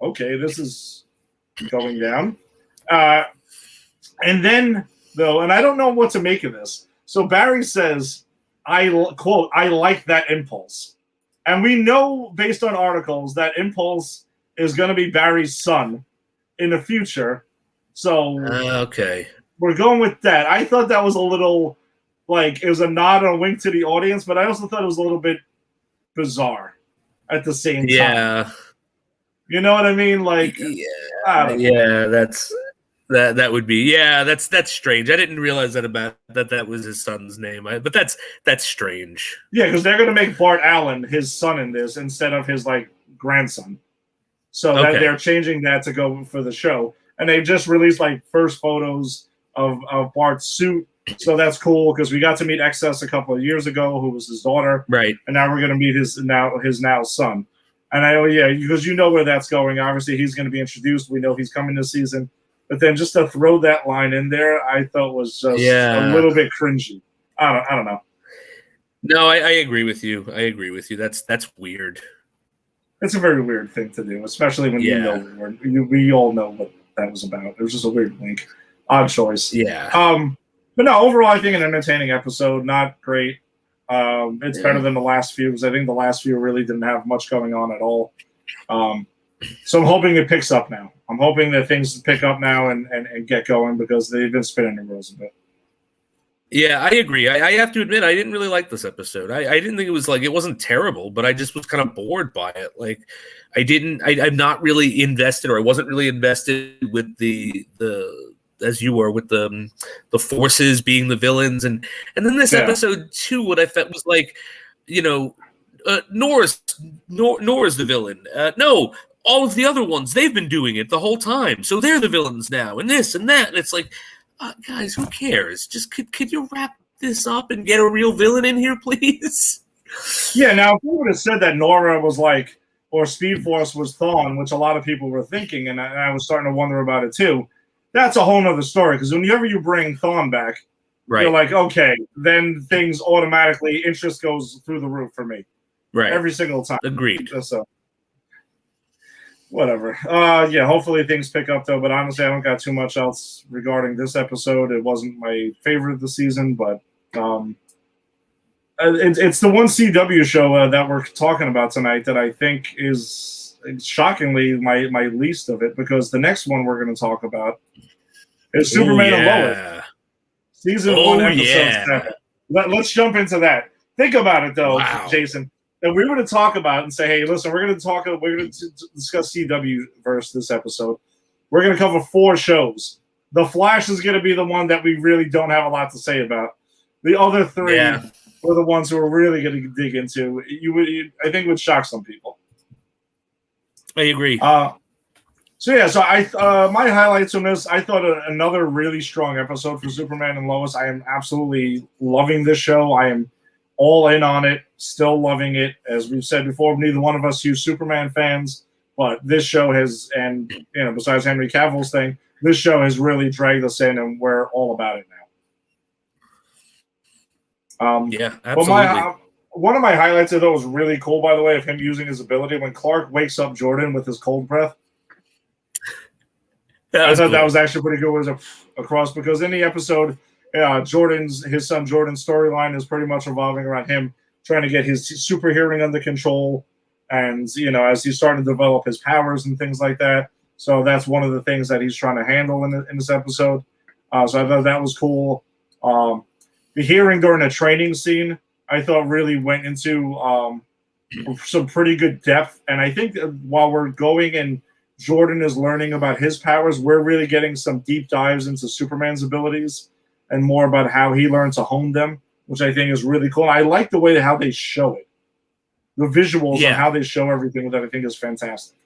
okay, this is going down. And then though, and I don't know what to make of this. So Barry says, quote, I like that impulse. And we know based on articles that Impulse is going to be Barry's son in the future. So okay, we're going with that. I thought that was a little like it was a nod and a wink to the audience, but I also thought it was a little bit bizarre at the same time. Yeah. You know what I mean? Like, that's that would be that's strange. I didn't realize that was his son's name. But that's strange. Yeah, because they're gonna make Bart Allen his son in this instead of his like grandson. So that they're changing that to go for the show, and they just released like first photos of Bart's suit. So that's cool because we got to meet Excess a couple of years ago, who was his daughter, right? And now we're gonna meet his now son. And I because you know where that's going. Obviously, he's going to be introduced. We know he's coming this season. But then just to throw that line in there, I thought was just a little bit cringy. I don't know. No, I agree with you. That's weird. It's a very weird thing to do, especially when you know we all know what that was about. It was just a weird link. Odd choice. Yeah. But no, overall, I think an entertaining episode. Not great. It's better than the last few because I think the last few really didn't have much going on at all. So I'm hoping it picks up now. I'm hoping that things pick up now and get going because they've been spinning their wheels a bit. Yeah, I agree. I have to admit, I didn't really like this episode. I didn't think it was like it wasn't terrible, but I just was kind of bored by it. Like, I'm not really invested, or I wasn't really invested with the as you were with the forces being the villains, and then this episode too. What I felt was like, Nora's the villain. No, all of the other ones, they've been doing it the whole time, so they're the villains now, and this and that. And it's like, guys, who cares? Just could you wrap this up and get a real villain in here, please? Yeah. Now, if you would have said that Nora was like, or Speed Force was Thawne, which a lot of people were thinking, and I was starting to wonder about it too. That's a whole nother story because whenever you bring Thawne back, you're like, okay, then things automatically interest goes through the roof for me. Right. Every single time. Agreed. So, whatever. Hopefully things pick up though, but honestly, I don't got too much else regarding this episode. It wasn't my favorite of the season, but it's the one CW show that we're talking about tonight that I think is shockingly my least of it because the next one we're going to talk about is Superman and Lois. Season 1, episode 7. Let's jump into that. Think about it though, Jason. And we were going to talk about it and say, hey, listen, we're going to discuss CW verse this episode. We're going to cover 4 shows. The Flash is going to be the one that we really don't have a lot to say about. The other 3 were the ones who we're really going to dig into. I think would shock some people. I agree. So my highlights on this, I thought another really strong episode for Superman and Lois. I am absolutely loving this show. I am all in on it, still loving it. As we've said before, neither one of us huge Superman fans, but this show has, and besides Henry Cavill's thing, this show has really dragged us in, and we're all about it now. Absolutely. But one of my highlights I thought was really cool, by the way, of him using his ability when Clark wakes up Jordan with his cold breath. I thought that was actually pretty good. Was across because in the episode, his son Jordan's storyline is pretty much revolving around him trying to get his super hearing under control, and as he's starting to develop his powers and things like that. So that's one of the things that he's trying to handle in this episode. So I thought that was cool. The hearing during the training scene, I thought really went into some pretty good depth, and I think that while we're going and Jordan is learning about his powers, we're really getting some deep dives into Superman's abilities and more about how he learned to hone them, which I think is really cool. I like the way how they show it. The visuals and how they show everything that I think is fantastic.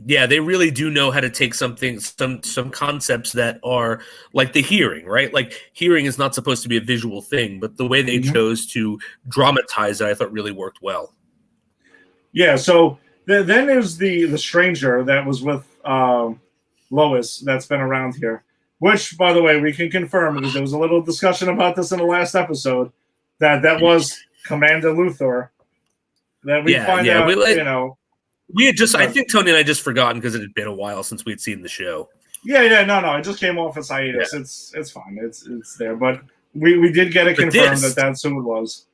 Yeah, they really do know how to take some concepts that are like the hearing, right? Like hearing is not supposed to be a visual thing, but the way they Mhm. chose to dramatize it, I thought really worked well. Yeah. So then there's the stranger that was with Lois that's been around here. Which, by the way, we can confirm because there was a little discussion about this in the last episode that was Commander Luthor. That we Yeah, find yeah. out, you know. We had just, I Uh, think Tony and I just forgotten because it had been a while since we'd seen the show. yeah, no. It just came off its hiatus. Yeah. It's fine. It's there, but we did get it But confirmed that this, that's who it was.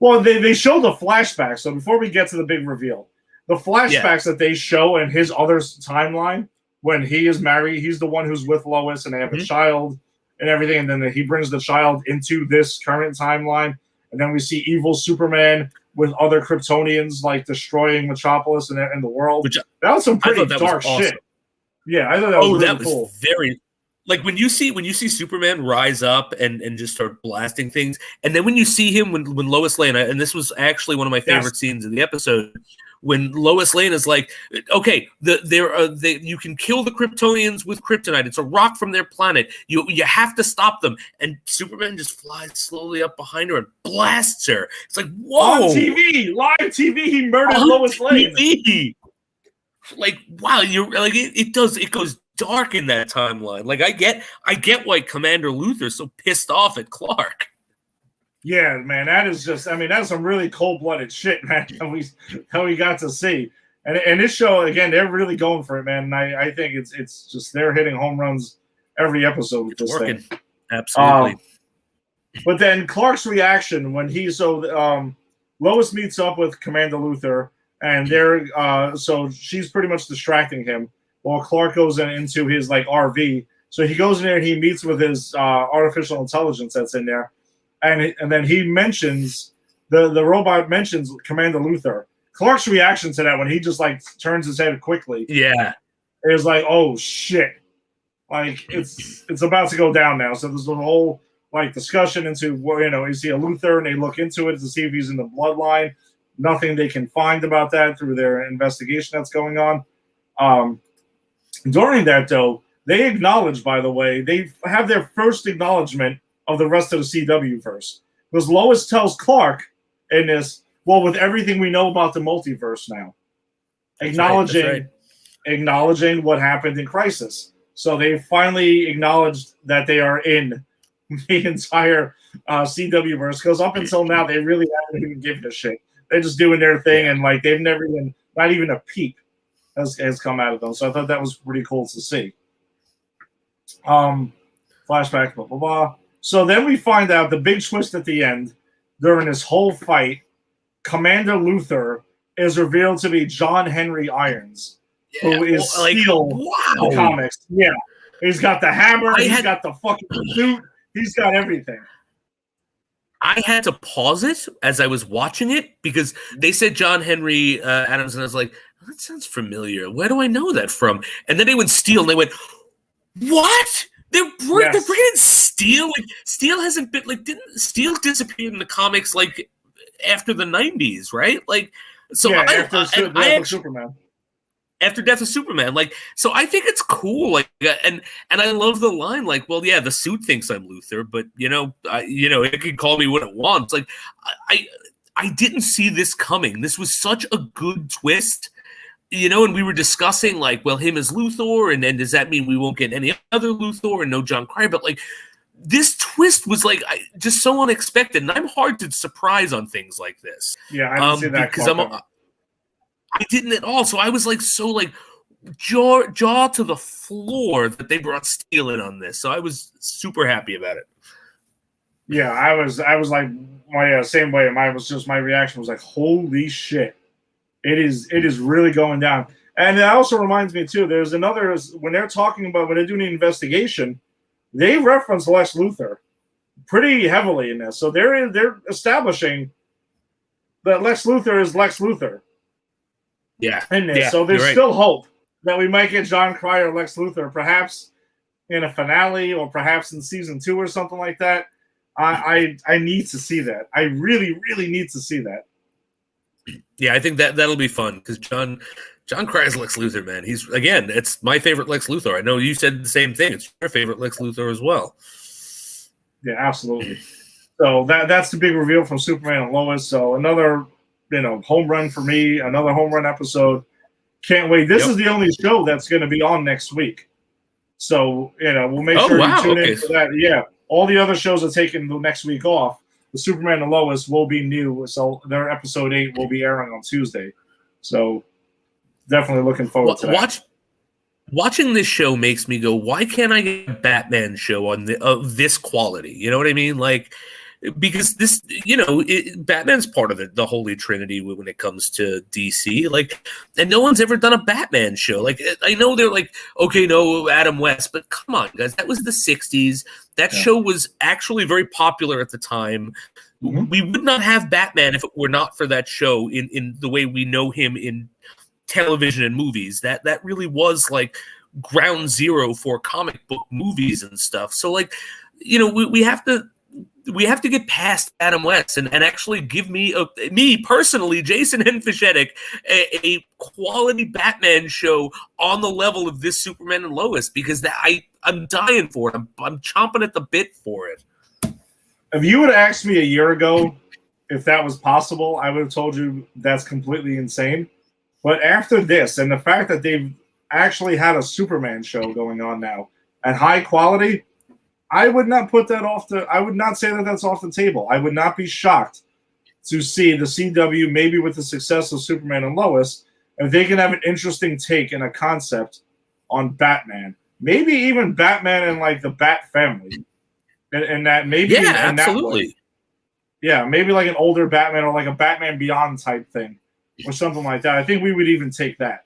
Well, they show the flashbacks. So before we get to the big reveal, the flashbacks that they show in his other timeline when he is married, he's the one who's with Lois and they have a child and everything. And then he brings the child into this current timeline. And then we see evil Superman with other Kryptonians like destroying Metropolis and the world. which That was some I pretty thought that was dark awesome. shit. Yeah, I thought that was really that was cool. very, like when you see Superman rise up and just start blasting things, and then when you see him when Lois Lane, and this was actually one of my favorite scenes in the episode, when Lois Lane is like, okay, you can kill the Kryptonians with kryptonite. It's a rock from their planet. You have to stop them. And Superman just flies slowly up behind her and blasts her. It's like, whoa! On TV, live TV, he murdered Lois Lane. TV. Like, wow, you're like it goes dark in that timeline. Like I get why Commander Luthor's so pissed off at Clark. Yeah, man, that is just, I mean, that's some really cold-blooded shit, man, how we got to see. And this show, again, they're really going for it, man. And I think it's just, they're hitting home runs every episode with this working. thing. Absolutely. But then Clark's reaction when Lois meets up with Commander Luthor, and so she's pretty much distracting him while Clark goes into his, like, RV. So he goes in there and he meets with his artificial intelligence that's in there. And then he mentions the robot mentions Commander Luthor. Clark's reaction to that when he just like turns his head quickly, is like, oh shit, like it's about to go down now. So there's a whole like discussion into is he a Luthor, and they look into it to see if he's in the bloodline. Nothing they can find about that through their investigation that's going on. During that though, they acknowledge, by the way, they have their first acknowledgement of the rest of the CW verse. Because Lois tells Clark in this, well, with everything we know about the multiverse now, acknowledging what happened in Crisis. So they finally acknowledged that they are in the entire CW verse. Because up until now, they really haven't even given a shit. They're just doing their thing, and like they've never even, not even a peep has come out of them. So I thought that was pretty cool to see. Flashback, blah blah blah. So then we find out the big twist at the end during this whole fight. Commander Luthor is revealed to be John Henry Irons, who is Steel in the comics. Yeah, he's got the hammer. He's got the fucking suit. He's got everything. I had to pause it as I was watching it because they said John Henry Adams, and I was like, that sounds familiar. Where do I know that from? And then they went Steel, and they went, what? They're bringing in Steel. Like, Steel hasn't been like didn't Steel disappeared in the comics like after the 90s, right? Like so after Superman. After Death of Superman, like so I think it's cool. Like and I love the line, like, well, yeah, the suit thinks I'm Luthor, but it can call me what it wants. Like I didn't see this coming. This was such a good twist. And we were discussing, like, well, him as Luthor, and then does that mean we won't get any other Luthor and no John Cryer? But, like, this twist was, like, just so unexpected, and I'm hard to surprise on things like this. Yeah, I didn't see that because I didn't at all. So I was, like, so, like, jaw to the floor that they brought Steel in on this. So I was super happy about it. Yeah, I was like, my same way. My reaction was like, holy shit. It is really going down. And it also reminds me, too, there's another, when they're doing the investigation, they reference Lex Luthor pretty heavily in this. So they're establishing that Lex Luthor is Lex Luthor. Yeah. In this. So there's still hope that we might get John Cryer Lex Luthor, perhaps in a finale or perhaps in season 2 or something like that. I need to see that. I really, really need to see that. Yeah, I think that'll be fun because John Crye's Lex Luthor, man. He's again, it's my favorite Lex Luthor. I know you said the same thing. It's your favorite Lex Luthor as well. Yeah, absolutely. So that's the big reveal from Superman and Lois. So another, home run for me. Another home run episode. Can't wait. This is the only show that's going to be on next week. So we'll make sure you tune in for that. Yeah, all the other shows are taking the next week off. The Superman and Lois will be new, so their episode 8 will be airing on Tuesday. So definitely looking forward to that. Watching this show makes me go, why can't I get a Batman show on this quality? You know what I mean? Like, because this, Batman's part of the Holy Trinity when it comes to DC. Like, and no one's ever done a Batman show. Like, I know they're like, okay, no, Adam West, but come on, guys, that was the '60s. That show was actually very popular at the time. Mm-hmm. We would not have Batman if it were not for that show in the way we know him in television and movies. That really was like ground zero for comic book movies and stuff. So like, we have to get past Adam West and actually give me personally, Jason and Fischetic, a quality Batman show on the level of this Superman and Lois, because I'm dying for it. I'm chomping at the bit for it. If you would have asked me a year ago if that was possible, I would have told you that's completely insane. But after this, and the fact that they've actually had a Superman show going on now at high quality, I would not put that I would not say that that's off the table. I would not be shocked to see the CW, maybe with the success of Superman and Lois, if they can have an interesting take and a concept on Batman. Maybe even Batman and like the Bat family. And that maybe in absolutely. That way. Yeah, maybe like an older Batman or like a Batman Beyond type thing or something like that. I think we would even take that.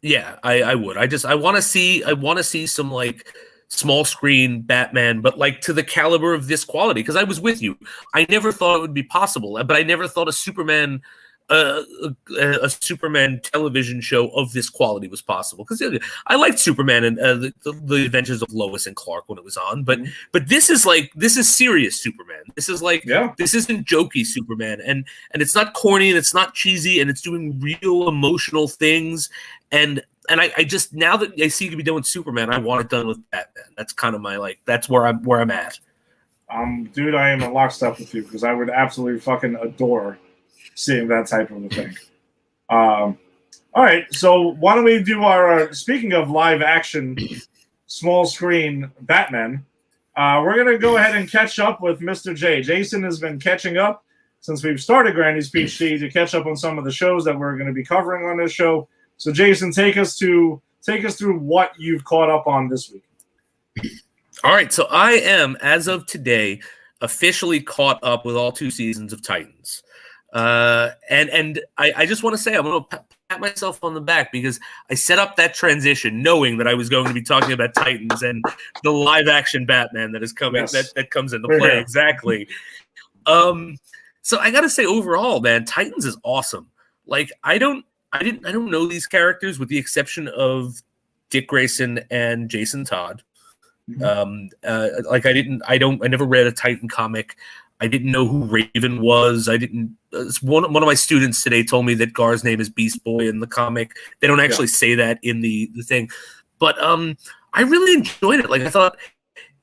Yeah, I would. I want to see some like small screen Batman, but like to the caliber of this quality. Because I was with you. I never thought it would be possible, but I never thought a Superman television show of this quality was possible, because I liked Superman and the Adventures of Lois and Clark when it was on, but this is serious Superman. This is like this isn't jokey Superman, and it's not corny and it's not cheesy, and it's doing real emotional things, and I just, now that I see it can be done with Superman, I want it done with Batman. That's kind of my that's where I'm at. Dude, I am in lockstep with you, because I would absolutely fucking adore seeing that type of a thing. All right, so why don't we do our speaking of live action, small screen Batman, we're going to go ahead and catch up with Mr. J. Jason has been catching up since we've started Granny's PhD to catch up on some of the shows that we're going to be covering on this show. So Jason, take us through what you've caught up on this week. All right, so I am, as of today, officially caught up with all 2 seasons of Titans. And I just want to say, I'm going to pat myself on the back, because I set up that transition knowing that I was going to be talking about Titans and the live action Batman that is coming, that comes into play. Yeah. Exactly. So I got to say, overall, man, Titans is awesome. Like, I don't know these characters with the exception of Dick Grayson and Jason Todd. Mm-hmm. I never read a Titan comic. I didn't know who Raven was. One of my students today told me that Gar's name is Beast Boy in the comic. They don't actually say that in the thing, but I really enjoyed it. Like, I thought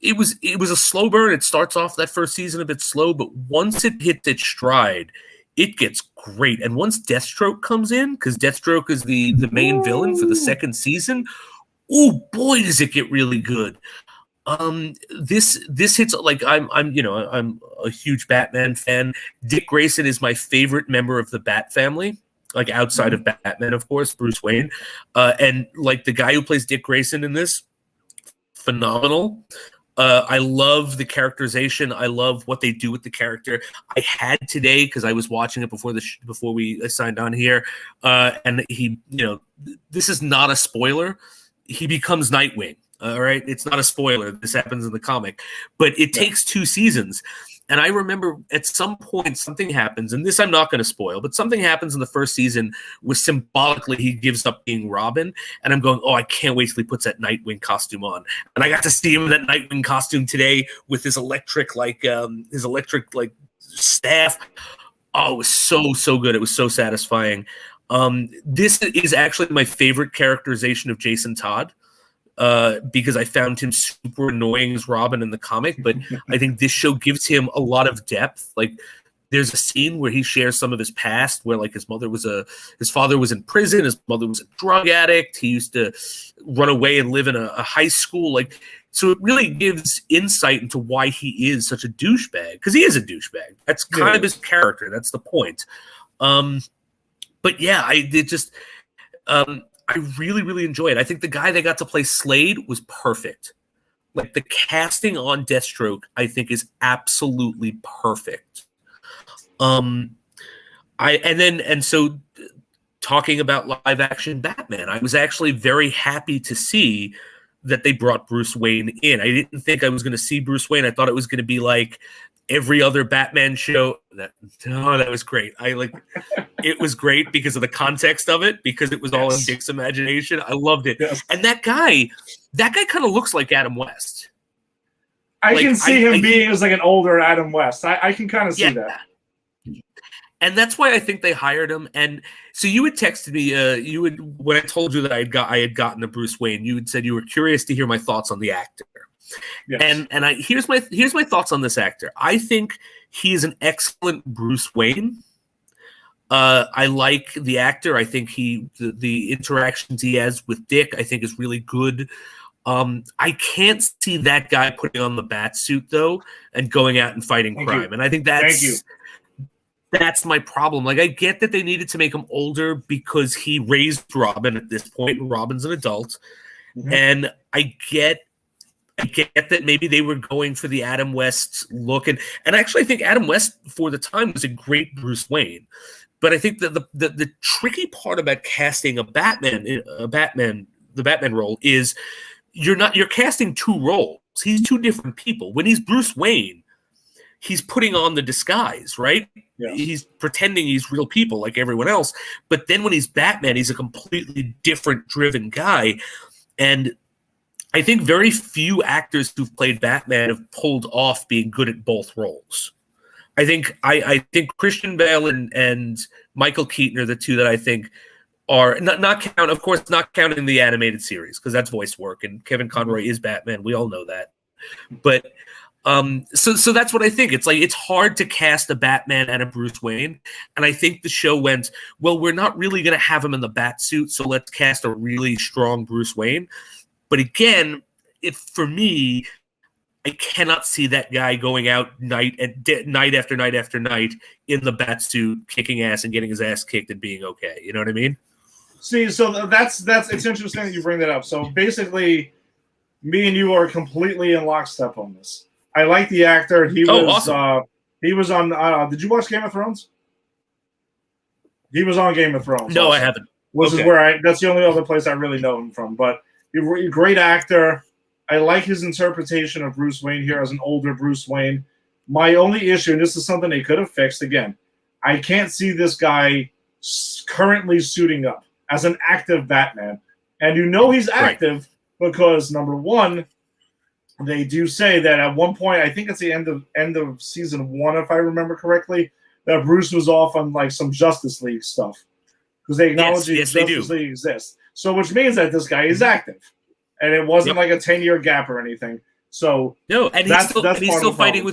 it was a slow burn. It starts off that first season a bit slow, but once it hits its stride, it gets great. And once Deathstroke comes in, because Deathstroke is the main villain for the second season, oh boy, does it get really good. This hits, like, I'm a huge Batman fan. Dick Grayson is my favorite member of the Bat family, like outside of Batman, of course, Bruce Wayne. And like the guy who plays Dick Grayson in this, phenomenal. I love the characterization. I love what they do with the character. I had today, because I was watching it before we signed on here, and he, this is not a spoiler. He becomes Nightwing. All right, it's not a spoiler. This happens in the comic, but it takes 2 seasons. And I remember at some point something happens, and this I'm not going to spoil, but something happens in the first season where symbolically he gives up being Robin, and I'm going, oh, I can't wait till he puts that Nightwing costume on. And I got to see him in that Nightwing costume today with his electric staff. Oh, it was so good. It was so satisfying. This is actually my favorite characterization of Jason Todd, because I found him super annoying as Robin in the comic, but I think this show gives him a lot of depth. Like, there's a scene where he shares some of his past, where like his father was in prison, his mother was a drug addict, he used to run away and live in a high school. Like, so it really gives insight into why he is such a douchebag, because he is a douchebag. That's kind of his character. That's the point. But yeah, I really, really enjoyed it. I think the guy that got to play Slade was perfect. Like, the casting on Deathstroke, I think, is absolutely perfect. So talking about live action Batman, I was actually very happy to see that they brought Bruce Wayne in. I didn't think I was going to see Bruce Wayne. I thought it was going to be like every other Batman show. That was great. It was great because of the context of it, because it was all in Dick's imagination. I loved it. Yes. And that guy kind of looks like Adam West. I can see him being as like an older Adam West. I can kind of see that. And that's why I think they hired him. And so you had texted me, when I told you that I had gotten a Bruce Wayne, you had said you were curious to hear my thoughts on the actor. Yes. And here's my thoughts on this actor. I think he is an excellent Bruce Wayne. I like the actor. I think the interactions he has with Dick, I think, is really good. I can't see that guy putting on the bat suit though and going out and fighting crime. And I think that's my problem. Like, I get that they needed to make him older because he raised Robin at this point, and Robin's an adult. Mm-hmm. And I get that maybe they were going for the Adam West look. And actually, I think Adam West, for the time, was a great Bruce Wayne. But I think that the tricky part about casting the Batman role is you're casting two roles. He's two different people. When he's Bruce Wayne, he's putting on the disguise, right? Yes. He's pretending he's real people like everyone else. But then when he's Batman, he's a completely different driven guy. And I think very few actors who've played Batman have pulled off being good at both roles. I think Christian Bale and Michael Keaton are the two that I think are not counting the animated series, because that's voice work, and Kevin Conroy is Batman. We all know that. But so that's what I think. It's like, it's hard to cast a Batman and a Bruce Wayne. And I think the show went, well, we're not really going to have him in the bat suit, so let's cast a really strong Bruce Wayne. But again, for me, I cannot see that guy going out night after night after night in the bat suit, kicking ass and getting his ass kicked and being okay. You know what I mean? See, so that's it's interesting that you bring that up. So basically, me and you are completely in lockstep on this. I like the actor. He was awesome. He was on. Did you watch Game of Thrones? He was on Game of Thrones. No, also, I haven't. Which is where that's the only other place I really know him from. But he's a great actor. I like his interpretation of Bruce Wayne here as an older Bruce Wayne. My only issue, and this is something they could have fixed again, I can't see this guy currently suiting up as an active Batman. And he's active because, number one, they do say that at one point, I think it's the end of season 1, if I remember correctly, that Bruce was off on like some Justice League stuff, because they acknowledge Justice League exists. So, which means that this guy is active, and it wasn't like a 10-year gap or anything. So no, and he's still fighting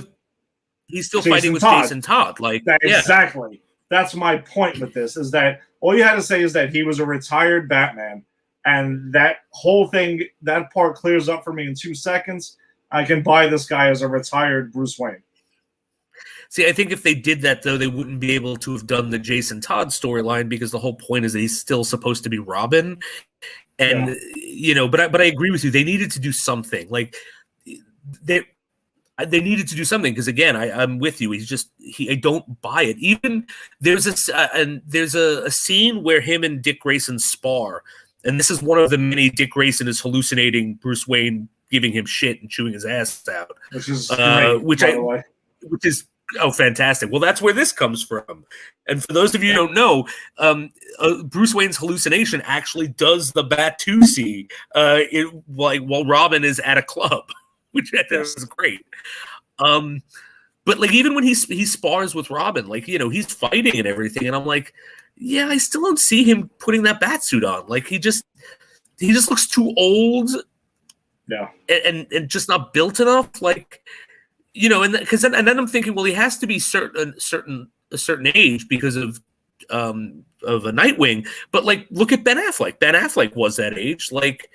with Jason Todd. Like exactly. That's my point with this, is that all you had to say is that he was a retired Batman. And that whole thing, that part clears up for me in 2 seconds. I can buy this guy as a retired Bruce Wayne. See, I think if they did that, though, they wouldn't be able to have done the Jason Todd storyline, because the whole point is that he's still supposed to be Robin. And, but I agree with you. They needed to do something. Like, they needed to do something, because, again, I'm with you. I don't buy it. Even there's a scene where him and Dick Grayson spar. And this is one of the many Dick Grayson is hallucinating Bruce Wayne giving him shit and chewing his ass out. Which is great, which is fantastic. Well, that's where this comes from. And for those of you who don't know, Bruce Wayne's hallucination actually does the Batusi while Robin is at a club, which I thought was great. But But like even when he spars with Robin, like he's fighting and everything, and I'm like, yeah, I still don't see him putting that bat suit on. Like he just looks too old. Yeah, and just not built enough. Like and because then I'm thinking, well, he has to be a certain age because of a Nightwing. But like, look at Ben Affleck. Ben Affleck was that age. Like,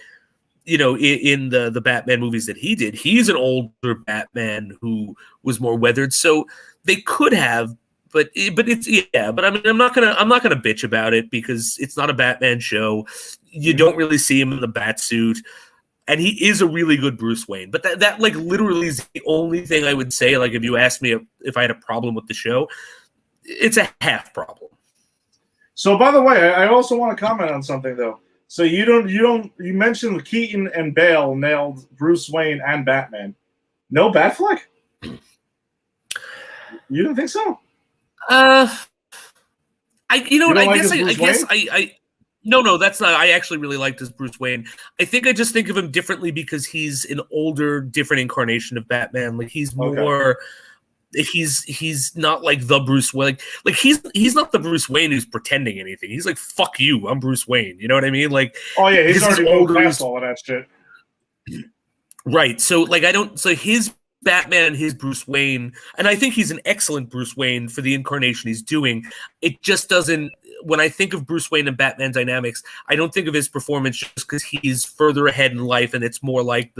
in the Batman movies that he did, he's an older Batman who was more weathered. So they could have, but it's But I mean, I'm not gonna bitch about it because it's not a Batman show. You don't really see him in the bat suit. And he is a really good Bruce Wayne. But that like literally is the only thing I would say. Like if you asked me if I had a problem with the show, it's a half problem. So by the way, I also want to comment on something though. So you mentioned Keaton and Bale nailed Bruce Wayne and Batman. No Batfleck? You didn't think so? No, that's not. I actually really liked this Bruce Wayne. I think I just think of him differently because he's an older, different incarnation of Batman. Like he's more, he's not like the Bruce Wayne. Like he's not the Bruce Wayne who's pretending anything. He's like, fuck you, I'm Bruce Wayne. You know what I mean? Like, oh yeah, he's already moved past all of that shit. Right. So like so his Batman, his Bruce Wayne, and I think he's an excellent Bruce Wayne for the incarnation he's doing. It just doesn't. When I think of Bruce Wayne and Batman dynamics, I don't think of his performance just because he's further ahead in life, and it's more like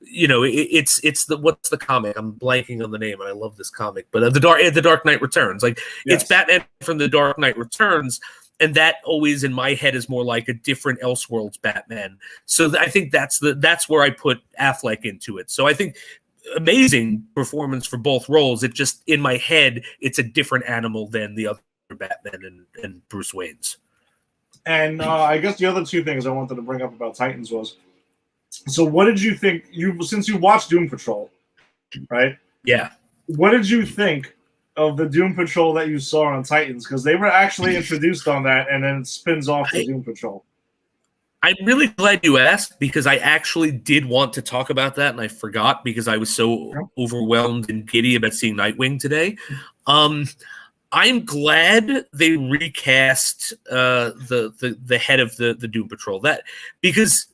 it's the what's the comic? I'm blanking on the name, and I love this comic, but the Dark Knight Returns. Like It's Batman from the Dark Knight Returns, and that always in my head is more like a different Elseworlds Batman. So I think that's where I put Affleck into it. So I think amazing performance for both roles. It just in my head, it's a different animal than the other Batman and Bruce Wayne's. And I guess the other two things I wanted to bring up about Titans was, so what did you think, since you watched Doom Patrol, right? Yeah. What did you think of the Doom Patrol that you saw on Titans? Because they were actually introduced on that, and then it spins off to Doom Patrol. I'm really glad you asked because I actually did want to talk about that, and I forgot because I was so overwhelmed and giddy about seeing Nightwing today. I'm glad they recast the head of the Doom Patrol. That because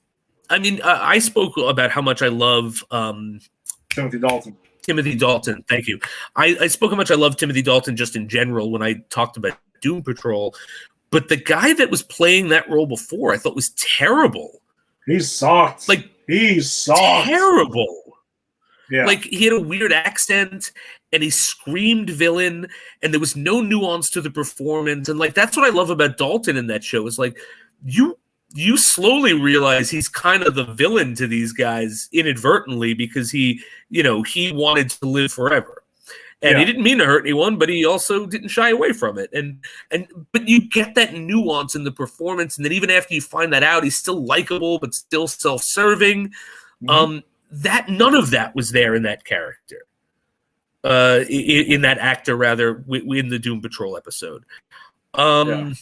I mean I spoke about how much I love Timothy Dalton. Timothy Dalton, thank you. I spoke how much I love Timothy Dalton just in general when I talked about Doom Patrol, but the guy that was playing that role before I thought was terrible. He sucked. Like he sucked. Terrible. Yeah. Like he had a weird accent and he screamed villain and there was no nuance to the performance. And like, that's what I love about Dalton in that show is like, you slowly realize he's kind of the villain to these guys inadvertently because he wanted to live forever. And he didn't mean to hurt anyone, but he also didn't shy away from it. But you get that nuance in the performance. And then even after you find that out, he's still likable, but still self-serving. Mm-hmm. That none of that was there in that character, in that actor rather, in the Doom Patrol episode. I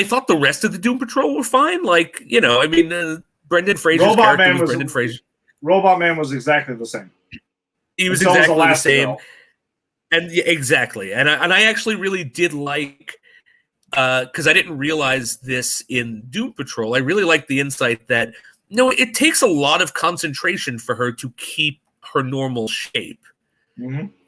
thought the rest of the Doom Patrol were fine. Like I mean, Brendan Fraser's character was Brendan Fraser. Robot Man was exactly the same. He was exactly the same, and exactly. And I actually really did like because I didn't realize this in Doom Patrol. I really liked the insight that. No, it takes a lot of concentration for her to keep her normal shape,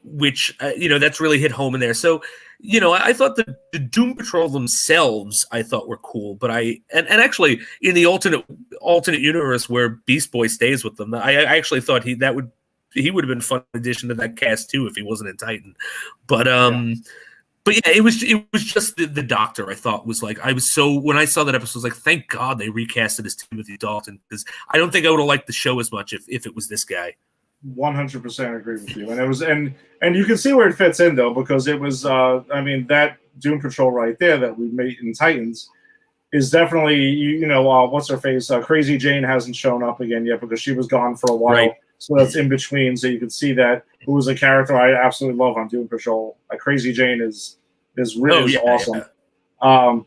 which, that's really hit home in there. So, I thought the Doom Patrol themselves, I thought were cool, but and actually in the alternate universe where Beast Boy stays with them, I actually thought he would have been a fun addition to that cast too if he wasn't in Titan. But, But yeah, it was just the Doctor. I thought was like when I saw that episode, I was like, thank God they recast it as Timothy Dalton because I don't think I would have liked the show as much if it was this guy. 100% agree with you, and it was and you can see where it fits in though because it was that Doom Patrol right there that we made in Titans is definitely what's her face Crazy Jane hasn't shown up again yet because she was gone for a while. Right. So that's in between. So you can see that who was a character I absolutely love on Doom Patrol. Crazy Jane is really awesome. Yeah.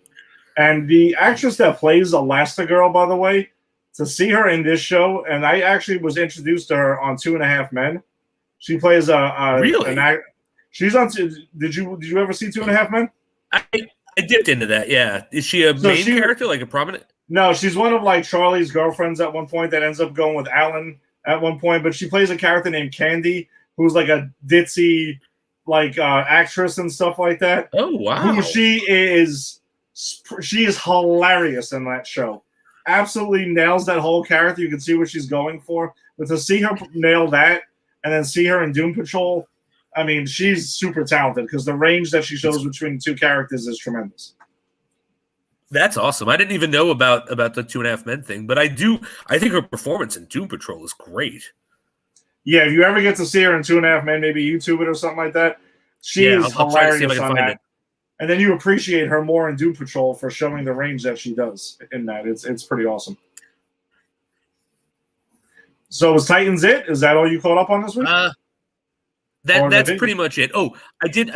And the actress that plays Elastigirl, by the way, to see her in this show, and I actually was introduced to her on 2.5 Men, She plays Really? an act. She's on. Did you ever see Two and a Half Men? I dipped into that. Yeah, is she a main character, like a prominent? No, she's one of like Charlie's girlfriends at one point that ends up going with Alan at one point. But she plays a character named Candy, who's like a ditzy like actress and stuff like that. Oh wow! Who she is hilarious in that show. Absolutely nails that whole character. You can see what she's going for. But to see her nail that and then see her in Doom Patrol, I mean, she's super talented because the range that she shows between the two characters is tremendous. That's awesome. I didn't even know about the 2.5 Men thing, but I do. I think her performance in Doom Patrol is great. Yeah, if you ever get to see her in 2.5 Men, maybe YouTube it or something like that, she is hilarious. I'll try to see if I can find it. And then you appreciate her more in Doom Patrol for showing the range that she does in that. It's pretty awesome. So was Titans it? Is that all you caught up on this week? That's pretty much it. Oh, I did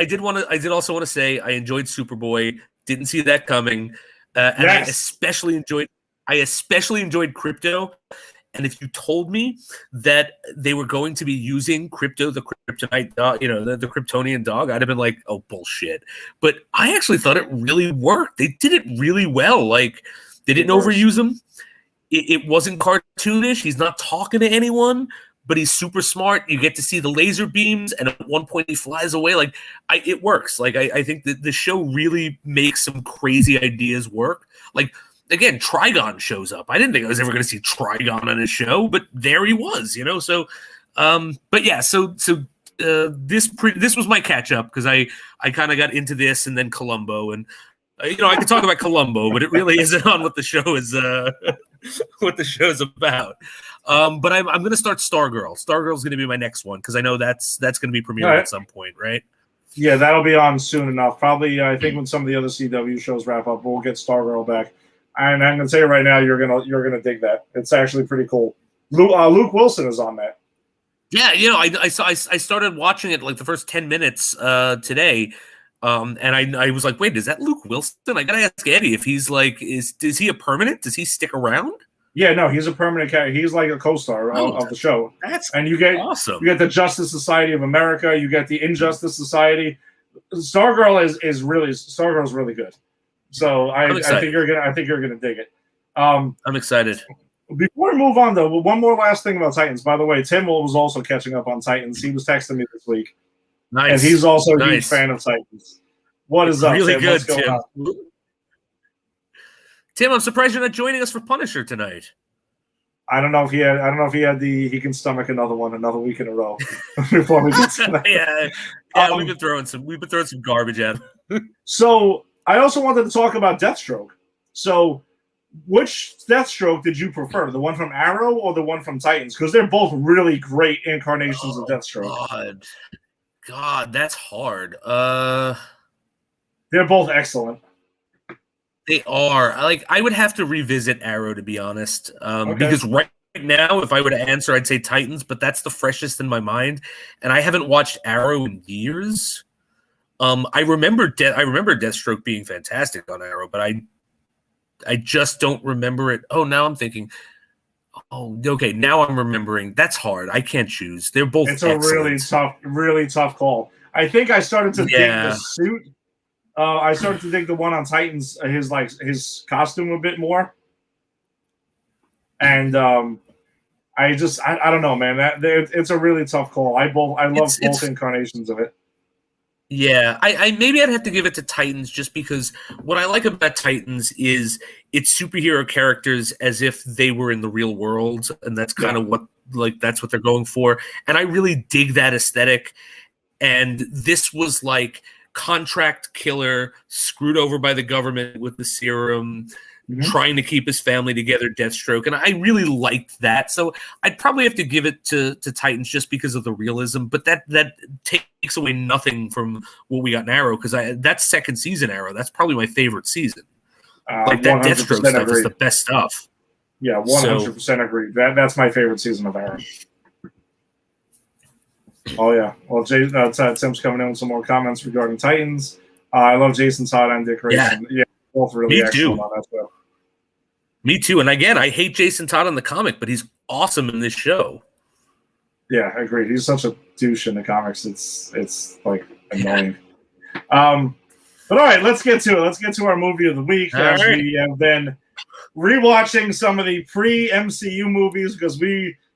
also want to say I enjoyed Superboy. Didn't see that coming. And yes. I especially enjoyed Crypto. And if you told me that they were going to be using Crypto, the Kryptonite dog, the Kryptonian dog, I'd have been like, oh, bullshit. But I actually thought it really worked. They did it really well. Like, they didn't overuse him. It wasn't cartoonish. He's not talking to anyone, but he's super smart. You get to see the laser beams, and at one point he flies away. Like, it works. Like, I think that the show really makes some crazy ideas work. Like, again, Trigon shows up. I didn't think I was ever going to see Trigon on his show, but there he was, So, but yeah, so this was my catch up because I kind of got into this and then Columbo, and I could talk about Columbo, but it really isn't on what the show is what the show's about. But I'm going to start Stargirl. Stargirl's going to be my next one because I know that's going to be premiering at some point, right? Yeah, that'll be on soon enough. Probably, I think when some of the other CW shows wrap up, we'll get Stargirl back. And I'm gonna tell you right now, you're gonna dig that. It's actually pretty cool. Luke Wilson is on that. Yeah, I started watching it like the first 10 minutes today, and I was like, wait, is that Luke Wilson? I gotta ask Eddie if he's like, is he a permanent? Does he stick around? Yeah, no, he's a permanent character. He's like a co-star of the show. And you get awesome. You get the Justice Society of America. You get the Injustice Society. Stargirl's really good. So I think you're gonna dig it. I'm excited. Before we move on, though, one more last thing about Titans. By the way, Tim was also catching up on Titans. He was texting me this week, nice, and he's also a huge fan of Titans. What is up? Really Tim? good, Tim. Tim, I'm surprised you're not joining us for Punisher tonight. I don't know if he had he can stomach another week in a row before we get to that. yeah, we've been throwing some garbage at him. So. I also wanted to talk about Deathstroke. So, which Deathstroke did you prefer? The one from Arrow or the one from Titans? Because they're both really great incarnations of Deathstroke. God, that's hard. They're both excellent. They are. I would have to revisit Arrow, to be honest. Because right now, if I were to answer, I'd say Titans, but that's the freshest in my mind. And I haven't watched Arrow in years. I remember Deathstroke being fantastic on Arrow, but I just don't remember it. Oh, now I'm thinking. Oh, okay. Now I'm remembering. That's hard. I can't choose. They're both. It's excellent. really tough call. I think I started to dig the suit. I started to dig the one on Titans. His costume a bit more, and I don't know, man. It's a really tough call. I love both incarnations of it. Yeah, I maybe I'd have to give it to Titans just because what I like about Titans is it's superhero characters as if they were in the real world, and that's kind of that's what they're going for. And I really dig that aesthetic. And this was like contract killer, screwed over by the government with the serum, trying to keep his family together, Deathstroke. And I really liked that. So I'd probably have to give it to Titans just because of the realism. But that takes away nothing from what we got in Arrow, because that's second season Arrow. That's probably my favorite season. That Deathstroke stuff is the best stuff. Yeah, 100% agree. That's my favorite season of Arrow. Oh, yeah. Well, Tim's coming in with some more comments regarding Titans. I love Jason Todd and Dick Grayson. Yeah, both really excellent on that show. Me too. And again, I hate Jason Todd in the comic, but he's awesome in this show. Yeah, agreed. He's such a douche in the comics. It's like annoying. But all right, let's get to it. Let's get to our movie of the week All as right. we have been rewatching some of the pre-MCU movies because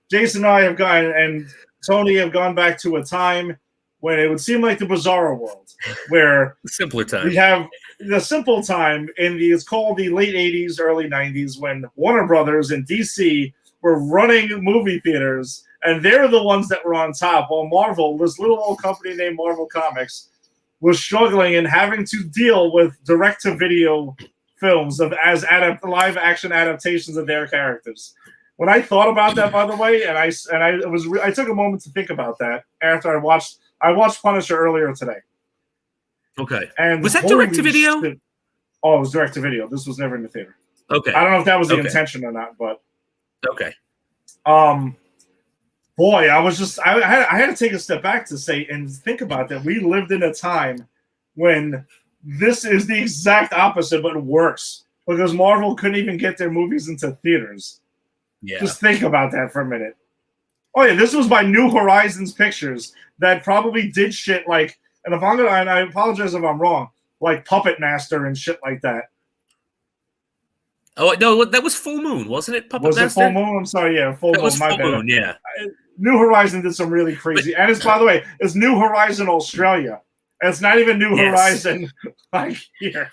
Jason and I have gone, and Tony have gone back to a time when it would seem like the Bizarro world, where Simpler time. we have the simple time it's called the late 80s, early 90s, when Warner Brothers and DC were running movie theaters, and they're the ones that were on top, while Marvel, this little old company named Marvel Comics, was struggling and having to deal with direct-to-video films as live action adaptations of their characters. When I thought about that, by the way, and I took a moment to think about that after I watched Punisher earlier today. Okay. And was that direct to video? Oh, it was direct to video. This was never in the theater. Okay. I don't know if that was the intention or not, but okay. Boy, I had to take a step back to say and think about that. We lived in a time when this is the exact opposite, but worse, because Marvel couldn't even get their movies into theaters. Yeah. Just think about that for a minute. Oh yeah, this was by New Horizons Pictures that probably did shit like, and I apologize if I'm wrong, like Puppet Master and shit like that. Oh no, that was Full Moon, wasn't it? Was it Full Moon? I'm sorry, yeah, Full Moon. Was Full Moon, yeah. New Horizon did some really crazy, and it's, by the way, it's New Horizon Australia. And it's not even New Horizon like here.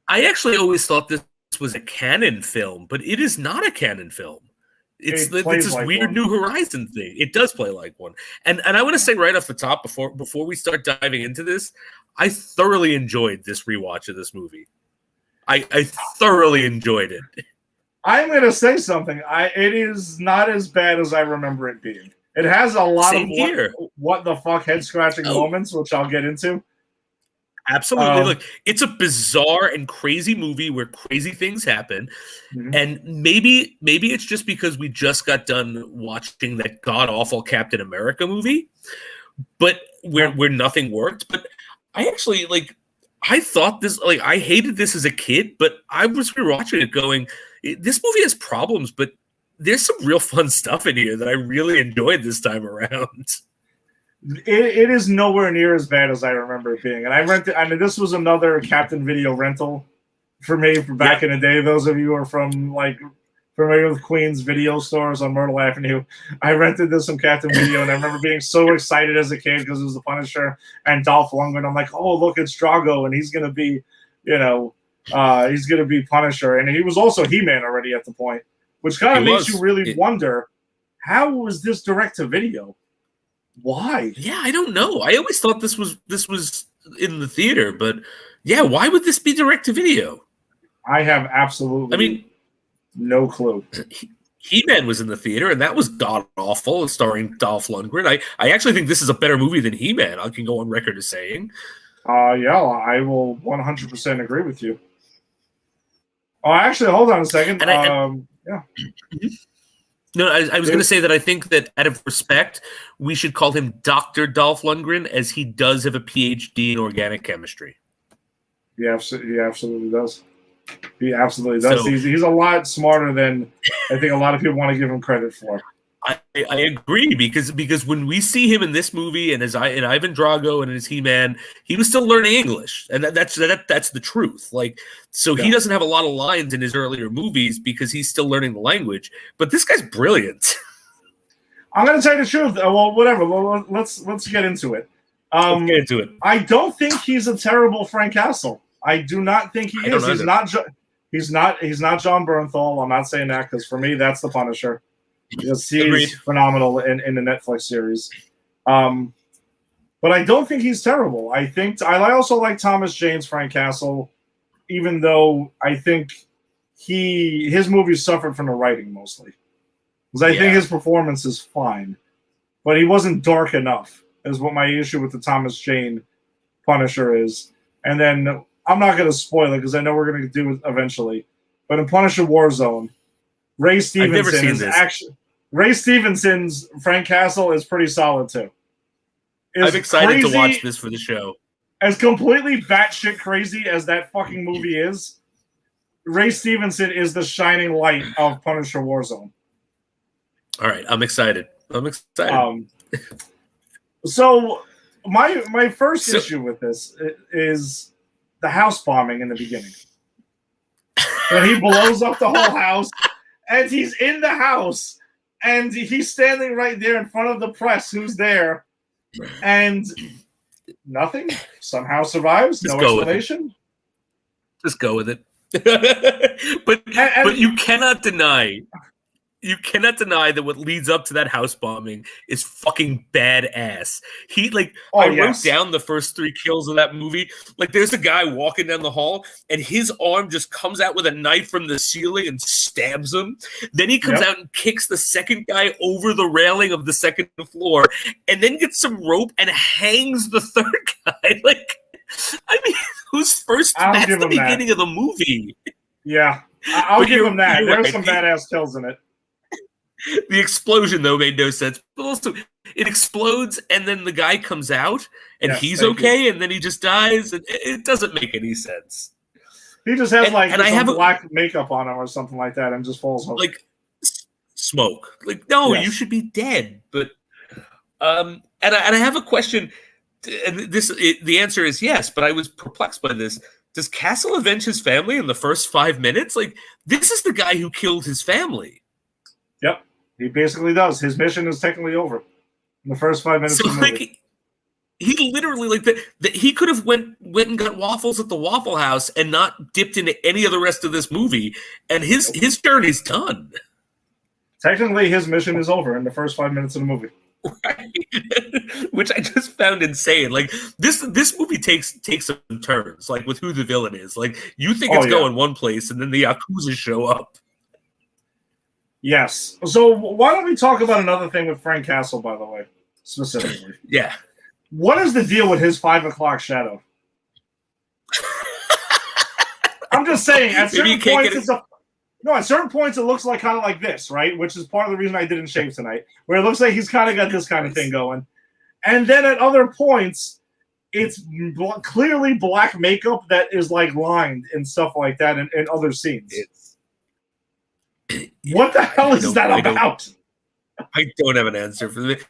I actually always thought this was a canon film, but it is not a canon film. It's this like weird one. New Horizon thing. It does play like one. And I want to say right off the top, before we start diving into this, I thoroughly enjoyed this rewatch of this movie. I thoroughly enjoyed it. I'm going to say something. It is not as bad as I remember it being. It has a lot of what the fuck head-scratching moments, which I'll get into. Absolutely. Look, it's a bizarre and crazy movie where crazy things happen. Mm-hmm. And maybe it's just because we just got done watching that god-awful Captain America movie, but where nothing worked. But I actually, I thought this, I hated this as a kid, but I was rewatching it going, this movie has problems, but there's some real fun stuff in here that I really enjoyed this time around. It is nowhere near as bad as I remember it being. And I rented, this was another Captain Video rental for me from back in the day. Those of you who are familiar with Queens video stores on Myrtle Avenue, I rented this from Captain Video, and I remember being so excited as a kid because it was the Punisher and Dolph Lundgren. I'm like, oh, look, it's Drago, and he's going to be, he's going to be Punisher. And he was also He-Man already at the point, which kind of makes you really wonder, how was this direct to video? Why? Yeah, I don't know. I always thought this was in the theater, but yeah, why would this be direct to video? I have absolutely no clue. He-Man was in the theater, and that was god-awful, starring Dolph Lundgren. I actually think this is a better movie than He-Man, I can go on record as saying. Yeah, I will 100% agree with you. Oh, actually, hold on a second. Yeah. No, I was going to say that I think that out of respect, we should call him Dr. Dolph Lundgren, as he does have a PhD in organic chemistry. He absolutely does. He absolutely does. So, he's a lot smarter than I think a lot of people want to give him credit for. I agree because when we see him in this movie and in Ivan Drago and as He-Man, he was still learning English, and that's the truth. He doesn't have a lot of lines in his earlier movies because he's still learning the language. But this guy's brilliant. I'm going to tell you the truth. Well, whatever. Well, let's get into it. Let's get into it. I don't think he's a terrible Frank Castle. I do not think he is. He's not John Bernthal. I'm not saying that because for me that's the Punisher. He's phenomenal in the Netflix series. But I don't think he's terrible. I also like Thomas Jane's Frank Castle, even though I think his movies suffered from the writing mostly. Because I think his performance is fine. But he wasn't dark enough, is what my issue with the Thomas Jane Punisher is. And then I'm not going to spoil it because I know we're going to do it eventually. But in Punisher Warzone, Ray Stevenson's Frank Castle is pretty solid too. I'm excited to watch this for the show. As completely batshit crazy as that fucking movie is, Ray Stevenson is the shining light of Punisher Warzone. All right, I'm excited. I'm excited. So my first issue with this is the house bombing in the beginning. When he blows up the whole house, and he's in the house, and he's standing right there in front of the press who's there, and nothing somehow survives. No explanation. Just go with it. but you cannot deny that what leads up to that house bombing is fucking badass. I wrote down the first 3 kills of that movie. Like, there's a guy walking down the hall, and his arm just comes out with a knife from the ceiling and stabs him. Then he comes out and kicks the second guy over the railing of the second floor, and then gets some rope and hangs the third guy. Like, I mean, that's the beginning of the movie. Yeah, I'll give him that. There's some badass kills in it. The explosion, though, made no sense. But also, it explodes, and then the guy comes out, and he's okay, and then he just dies. And it doesn't make any sense. He just has some black makeup on him or something like that, and just falls over. Like smoke. Like, no, you should be dead. But and I have a question. And the answer is yes, but I was perplexed by this. Does Castle avenge his family in the first 5 minutes? Like, this is the guy who killed his family. Yep, he basically does. His mission is technically over in the first 5 minutes. So, like, he literally, he could have went and got waffles at the Waffle House and not dipped into any of the rest of this movie, and his journey's done. Technically, his mission is over in the first 5 minutes of the movie. Right. Which I just found insane. Like, this movie takes some turns, like with who the villain is. Like, you think it's going one place, and then the Yakuza show up. Yes. So why don't we talk about another thing with Frank Castle, by the way, specifically? Yeah. What is the deal with his 5 o'clock shadow? I'm just saying, at certain points it looks like kind of like this, right? Which is part of the reason I didn't shave tonight, where it looks like he's kind of got this kind of thing going. And then at other points, it's clearly black makeup that is like lined and stuff like that in other scenes. What the hell is that about? I don't have an answer for this.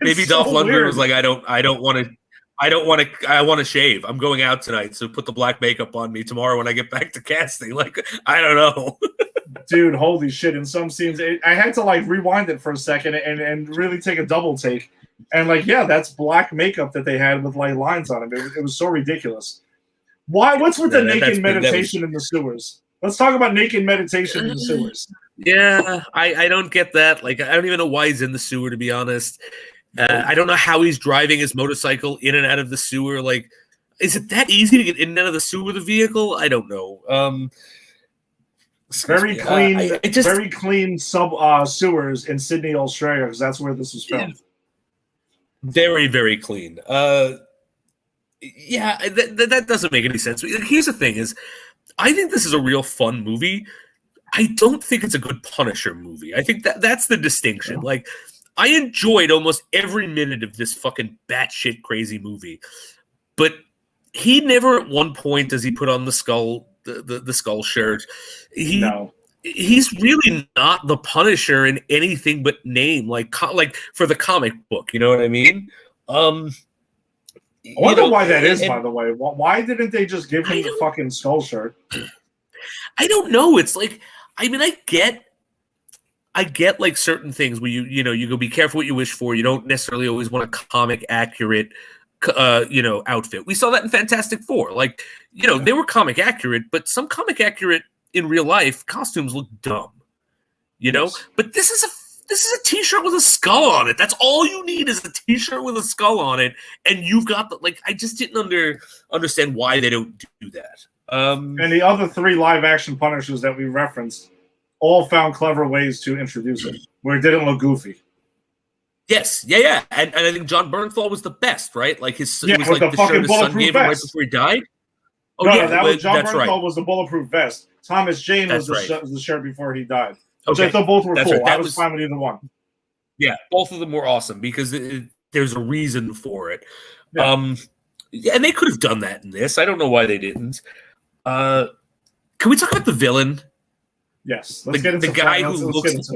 Maybe Dolph Lundgren was like, I want to shave. I'm going out tonight, so put the black makeup on me tomorrow when I get back to casting. Like, I don't know. Dude, holy shit. In some scenes, I had to like rewind it for a second and really take a double take. And like, yeah, that's black makeup that they had with like lines on it. It was so ridiculous. What's with the naked meditation in the sewers? Let's talk about naked meditation in the sewers. Yeah, I don't get that. Like, I don't even know why he's in the sewer, to be honest. I don't know how he's driving his motorcycle in and out of the sewer. Like, is it that easy to get in and out of the sewer with a vehicle? I don't know. Very clean sewers in Sydney, Australia, because that's where this was filmed. Very, very clean. Yeah, that doesn't make any sense. Here's the thing: is I think this is a real fun movie. I don't think it's a good Punisher movie. I think that's the distinction. Like, I enjoyed almost every minute of this fucking batshit crazy movie, but he never at one point does he put on the skull shirt. He's really not the Punisher in anything but name, like for the comic book. You know what I mean? I wonder why that is. By the way, why didn't they just give him the fucking skull shirt? I don't know. It's like, I mean, I get like certain things where you go, be careful what you wish for. You don't necessarily always want a comic accurate, outfit. We saw that in Fantastic Four. Like, they were comic accurate, but some comic accurate in real life costumes look dumb. Yes. But this is a T-shirt with a skull on it. That's all you need is a T-shirt with a skull on it, and you've got I just didn't understand why they don't do that. And the other 3 live-action Punishers that we referenced all found clever ways to introduce it, where it didn't look goofy. Yes, yeah, and I think John Bernthal was the best, right? Like it was like the shirt his son gave him right before he died. Oh no, John Bernthal was the bulletproof vest. Thomas Jane was the shirt before he died, which I thought both were cool. Right. I was fine with either one. Yeah, both of them were awesome because there's a reason for it. Yeah. And they could have done that in this. I don't know why they didn't. Can we talk about the villain? Yes, let's get into the guy who looks.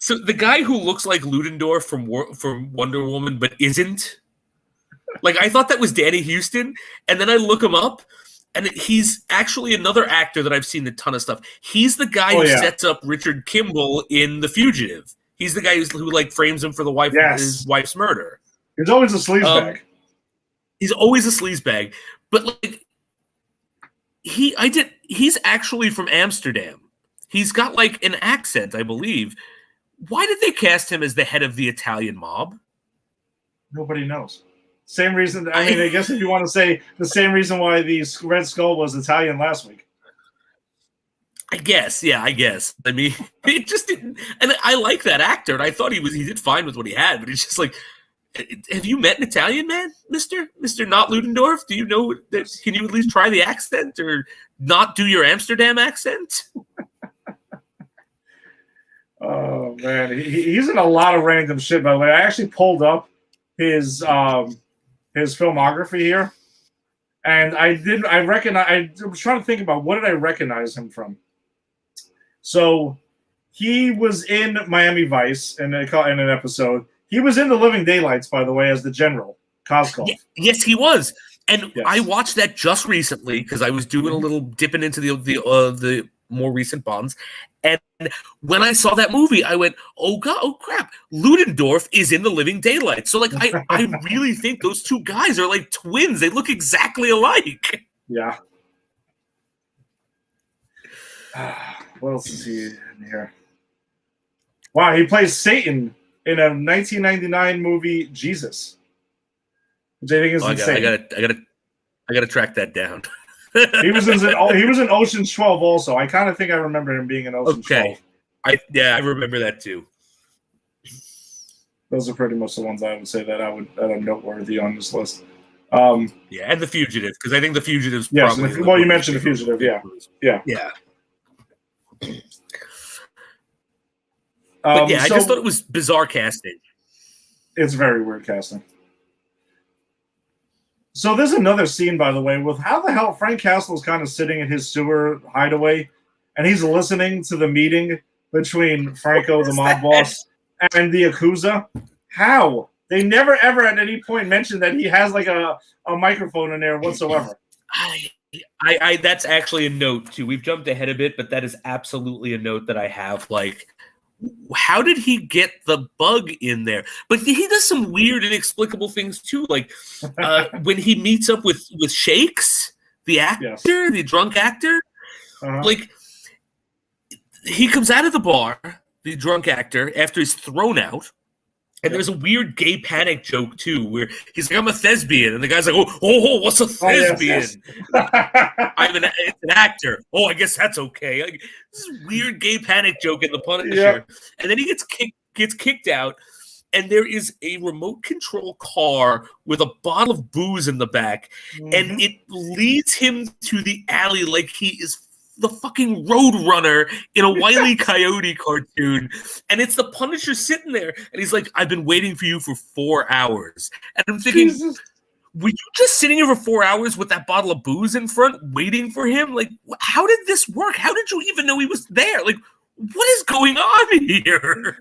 So the guy who looks like Ludendorff from Wonder Woman but isn't, like, I thought that was Danny Houston, and then I look him up, and he's actually another actor that I've seen a ton of stuff. He's the guy who sets up Richard Kimball in The Fugitive. He's the guy who like frames him for his wife's murder. He's always a sleazebag. He's always a sleazebag, but like he's actually from Amsterdam. He's got like an accent, I believe. Why did they cast him as the head of the Italian mob? Nobody knows. Same reason. I mean, I guess if you want to say the same reason why the Red Skull was Italian last week. I guess. I mean, it just didn't. And I like that actor, and I thought he did fine with what he had, but it's just like, have you met an Italian man, Mister Not Ludendorff? Do you know that? Can you at least try the accent or not do your Amsterdam accent? Oh man, he's in a lot of random shit. By the way, I actually pulled up his filmography here, and I was trying to think about what did I recognize him from. So he was in Miami Vice in an episode. He was in The Living Daylights, by the way, as the General Koskov. Yes, he was. And I watched that just recently because I was doing a little dipping into the more recent Bonds. And when I saw that movie, I went, oh crap, Ludendorff is in The Living Daylights. So like I really think those two guys are like twins. They look exactly alike. Yeah. What else is he in here? Wow, he plays Satan in a 1999 movie, Jesus. Which I think is insane. I gotta track that down. He was in Ocean's 12 also. I kind of think I remember him being in Ocean's 12. I remember that too. Those are pretty much the ones I would say that are noteworthy on this list. And The Fugitive, because I think The Fugitive's probably. Well, you mentioned The Fugitive, yeah. But I just thought it was bizarre casting. It's very weird casting. So there's another scene, by the way, with how the hell Frank Castle is kind of sitting in his sewer hideaway, and he's listening to the meeting between Franco, the mob boss, and the Yakuza. How? They never, ever at any point mentioned that he has like a microphone in there whatsoever. I that's actually a note too. We've jumped ahead a bit, but that is absolutely a note that I have. Like, how did he get the bug in there? But he does some weird, inexplicable things too. Like when he meets up with Shakes, the actor, the drunk actor, like he comes out of the bar, the drunk actor, after he's thrown out. And there's a weird gay panic joke too, where he's like, "I'm a thespian," and the guy's like, "Oh, what's a thespian?" It's an actor. Oh, I guess that's okay. Like, this is weird gay panic joke in The Punisher, and then he gets kicked out, and there is a remote control car with a bottle of booze in the back, and it leads him to the alley like he is the fucking Roadrunner in a Wile E. Coyote cartoon, and it's the Punisher sitting there, and he's like, "I've been waiting for you for 4 hours," and I'm thinking, were you just sitting here for 4 hours with that bottle of booze in front, waiting for him? Like, how did this work? How did you even know he was there? Like, what is going on here?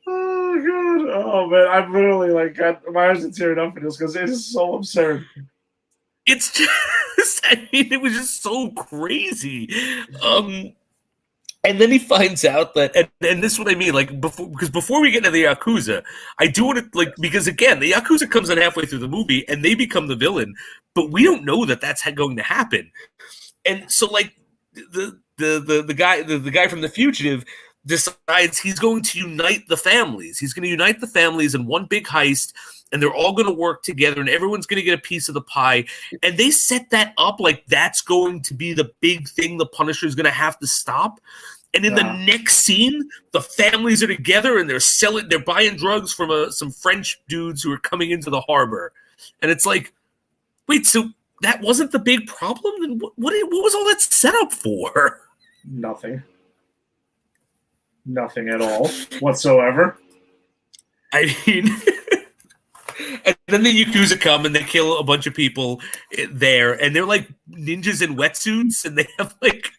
Oh god! Oh man, I'm literally like got my eyes are tearing up for this because it is so absurd. It's just, I mean, it was just so crazy. And then he finds out that, and this is what I mean, like, before we get into the Yakuza, I do want to, like, because again, the Yakuza comes in halfway through the movie and they become the villain, but we don't know that that's going to happen. And so, like, the guy from The Fugitive decides he's going to unite the families. He's going to unite the families in one big heist, and they're all going to work together, and everyone's going to get a piece of the pie. And they set that up like that's going to be the big thing the Punisher is going to have to stop. And in the next scene, the families are together, and they're buying drugs from some French dudes who are coming into the harbor. And it's like, wait, so that wasn't the big problem? Then what was all that set up for? Nothing at all whatsoever. I mean... And then the Yakuza come and they kill a bunch of people there, and they're like ninjas in wetsuits, and they have like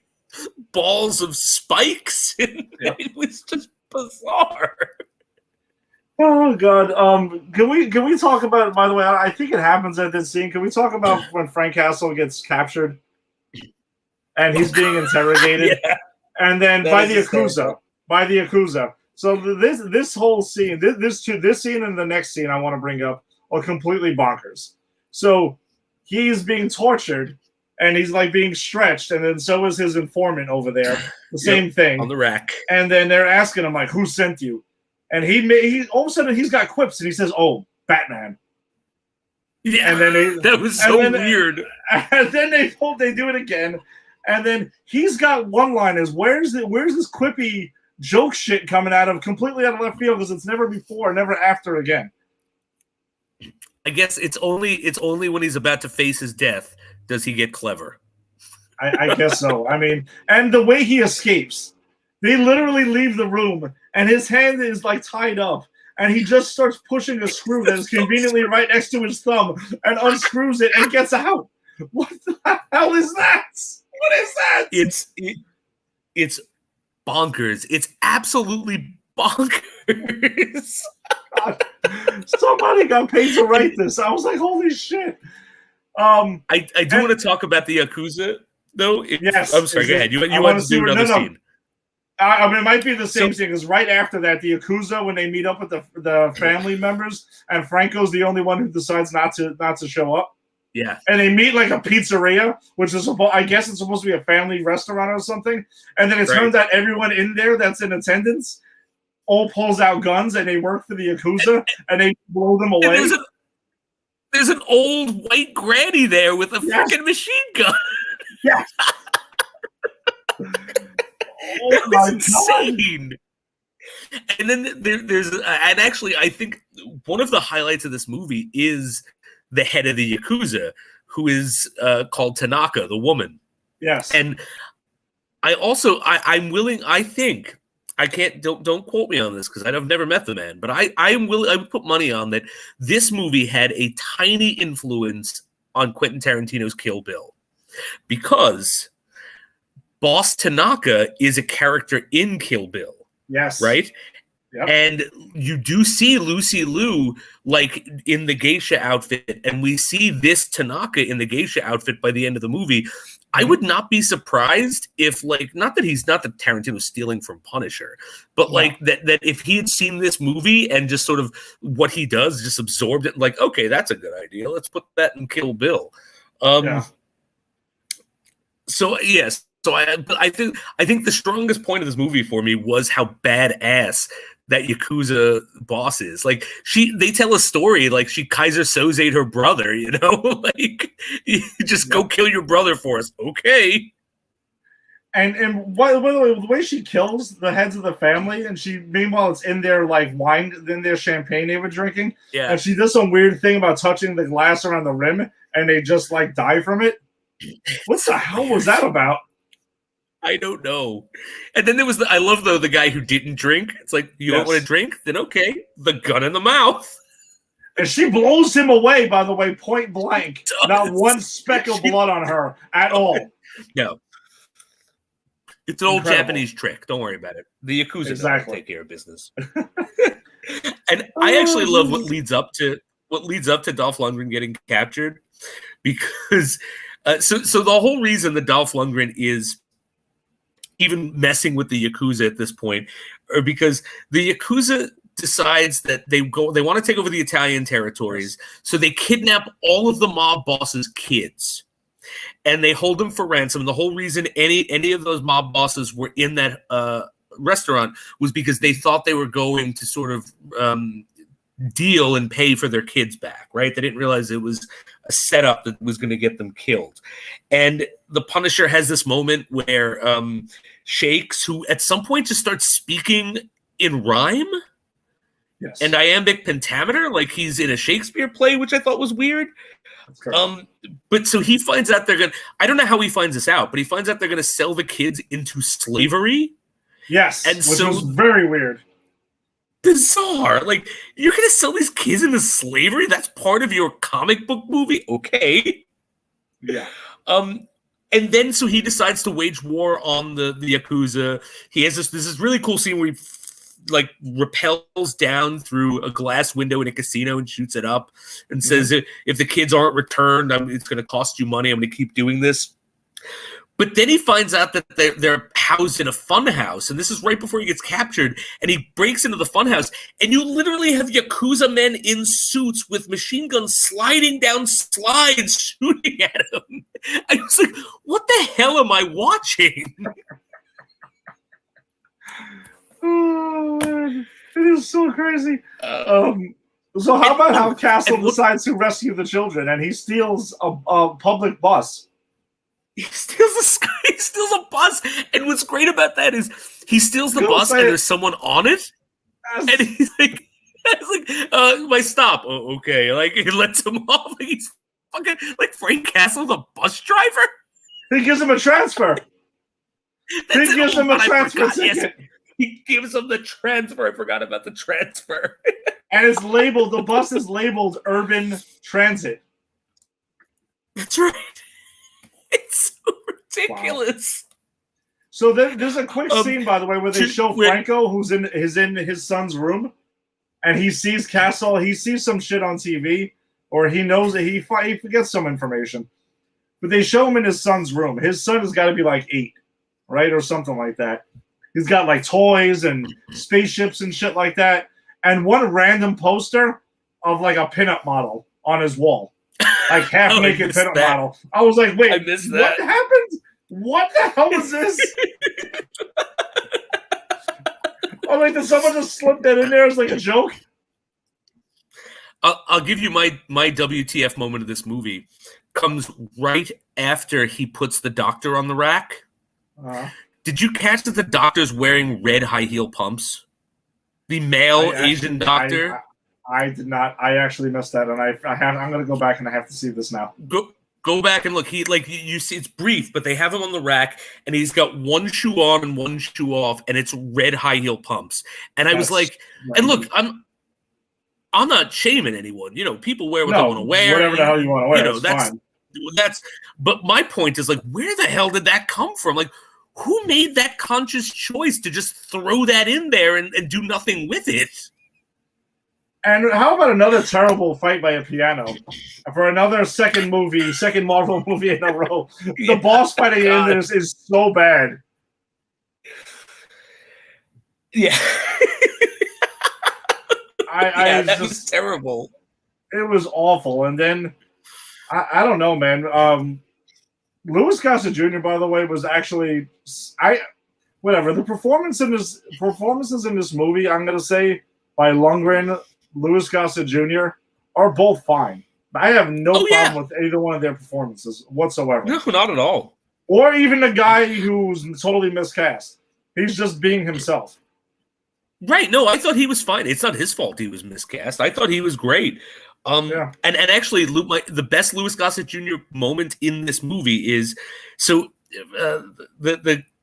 balls of spikes. And it was just bizarre. Oh God! Can we talk about? By the way, I think it happens at this scene. Can we talk about when Frank Castle gets captured and he's being interrogated, Yeah, and then that by is the hysterical. Yakuza. So this whole scene, this scene and the next scene I want to bring up are completely bonkers. So he's being tortured and he's like being stretched, and then so is his informant over there. The same thing on the rack. And then they're asking him like, "Who sent you?" And he all of a sudden he's got quips and he says, "Oh, Batman." Yeah, And then that was so weird. And then they do it again, and then he's got one-liners. Where's this quippy joke shit coming out of completely out of left field because it's never before, never after again. I guess it's only when he's about to face his death does he get clever. I guess so. I mean, and the way he escapes, they literally leave the room, and his hand is like tied up, and he just starts pushing a screw that is conveniently right next to his thumb, and unscrews it and gets out. What the hell is that? What is that? It's bonkers. It's absolutely bonkers. God, somebody got paid to write this. I was like, holy shit. I do want to talk about the Yakuza, though. Yes. I'm sorry, go ahead. You want to do another scene. I mean, it might be the same thing, because right after that, the Yakuza, when they meet up with the family members, and Franco's the only one who decides not to show up. Yeah. And they meet like a pizzeria, which is I guess it's supposed to be a family restaurant or something. And then it turns out everyone in there that's in attendance all pulls out guns, and they work for the Yakuza, and they blow them away. There's an old white granny there with a freaking machine gun. Yes. Oh my insane. God. And then there's and actually I think one of the highlights of this movie is the head of the Yakuza, who is called Tanaka, the woman. Yes. And I'm willing, I think, I can't, don't quote me on this because I've never met the man, but I'm willing, I would put money on that this movie had a tiny influence on Quentin Tarantino's Kill Bill, because Boss Tanaka is a character in Kill Bill. Yes. Right? Yep. And you do see Lucy Liu like in the geisha outfit, and we see this Tanaka in the geisha outfit by the end of the movie. I would not be surprised if, like, not that Tarantino stealing from Punisher, but like that if he had seen this movie and just sort of what he does, just absorbed it, like, okay, that's a good idea. Let's put that in Kill Bill. So yes. So I think the strongest point of this movie for me was how badass that Yakuza boss is. Like, they tell a story like she Kaiser Soze'd her brother, you know, like, you just go kill your brother for us, okay? And by the way, the way she kills the heads of the family, and meanwhile it's in their like wine, in their champagne they were drinking, and she does some weird thing about touching the glass around the rim, and they just like die from it. What the hell was that about? I don't know. And then there was I love though the guy who didn't drink. It's like, you don't want to drink? Then okay, the gun in the mouth. And she blows him away, by the way, point blank. Not one speck of blood on her at all. No. It's an old Japanese trick. Don't worry about it. The Yakuza don't take care of business. And I actually love what leads up to Dolph Lundgren getting captured, because so the whole reason that Dolph Lundgren is even messing with the Yakuza at this point, or because the Yakuza decides that they want to take over the Italian territories, so they kidnap all of the mob bosses' kids, and they hold them for ransom. The whole reason any of those mob bosses were in that restaurant was because they thought they were going to sort of deal and pay for their kids back, right? They didn't realize it was a setup that was going to get them killed. And the Punisher has this moment where Shakes, who at some point just starts speaking in rhyme and iambic pentameter, like he's in a Shakespeare play, which I thought was weird. But so he finds out I don't know how he finds this out, but he finds out they're going to sell the kids into slavery. Yes, and which was very weird. Bizarre. Like, you're going to sell these kids into slavery? That's part of your comic book movie? Okay. Yeah. And then so he decides to wage war on the Yakuza. He has this really cool scene where he like rappels down through a glass window in a casino and shoots it up and says, if the kids aren't returned, it's going to cost you money. I'm going to keep doing this. But then he finds out that they're housed in a fun house, and this is right before he gets captured, and he breaks into the fun house, and you literally have Yakuza men in suits with machine guns sliding down slides shooting at him. I was like, what the hell am I watching? Oh, man. It is so crazy. So how about how Castle decides to rescue the children, and he steals a public bus? He steals a bus, and what's great about that is he steals the bus, and there's someone on it, and he's like, my stop. Oh, okay, like he lets him off. Like he's fucking like Frank Castle, the bus driver. He gives him a transfer. He gives him a transfer ticket. Yes. He gives him the transfer. I forgot about the transfer. And it's labeled. The bus is labeled Urban Transit. That's right. It's so ridiculous. Wow. So there's a quick scene, by the way, where they show Franco, who's in his son's room, and he sees Castle. He sees some shit on TV, or he knows that he forgets some information. But they show him in his son's room. His son has got to be like 8, right, or something like that. He's got like toys and spaceships and shit like that, and one random poster of like a pinup model on his wall. Like half-naked pinup model. I was like, wait, what happened? What the hell was this? Oh, like, did someone just slip that in there as like a joke? I'll give you my WTF moment of this movie. Comes right after he puts the doctor on the rack. Did you catch that the doctor's wearing red high heel pumps? The male Asian doctor? I did not. I actually missed that, and I'm going to go back and I have to see this now. Go back and look. He you see, it's brief, but they have him on the rack, and he's got one shoe on and one shoe off, and it's red high heel pumps. And I was like, and look, I'm not shaming anyone. You know, people wear what they want to wear. Whatever the hell you want to wear. You know, that's. But my point is, like, where the hell did that come from? Like, who made that conscious choice to just throw that in there and do nothing with it? And how about another terrible fight by a piano for another second Marvel movie in a row? The boss fight at the end is so bad. Yeah. That was terrible. It was awful. And then, I don't know, man. Louis Gossett Jr., by the way, was actually whatever. The performances in this movie, I'm going to say, by Lundgren, Louis Gossett Jr. are both fine. I have no problem with either one of their performances whatsoever. No, not at all. Or even the guy who's totally miscast. He's just being himself. Right. No, I thought he was fine. It's not his fault he was miscast. I thought he was great. And actually, the best Louis Gossett Jr. moment in this movie is the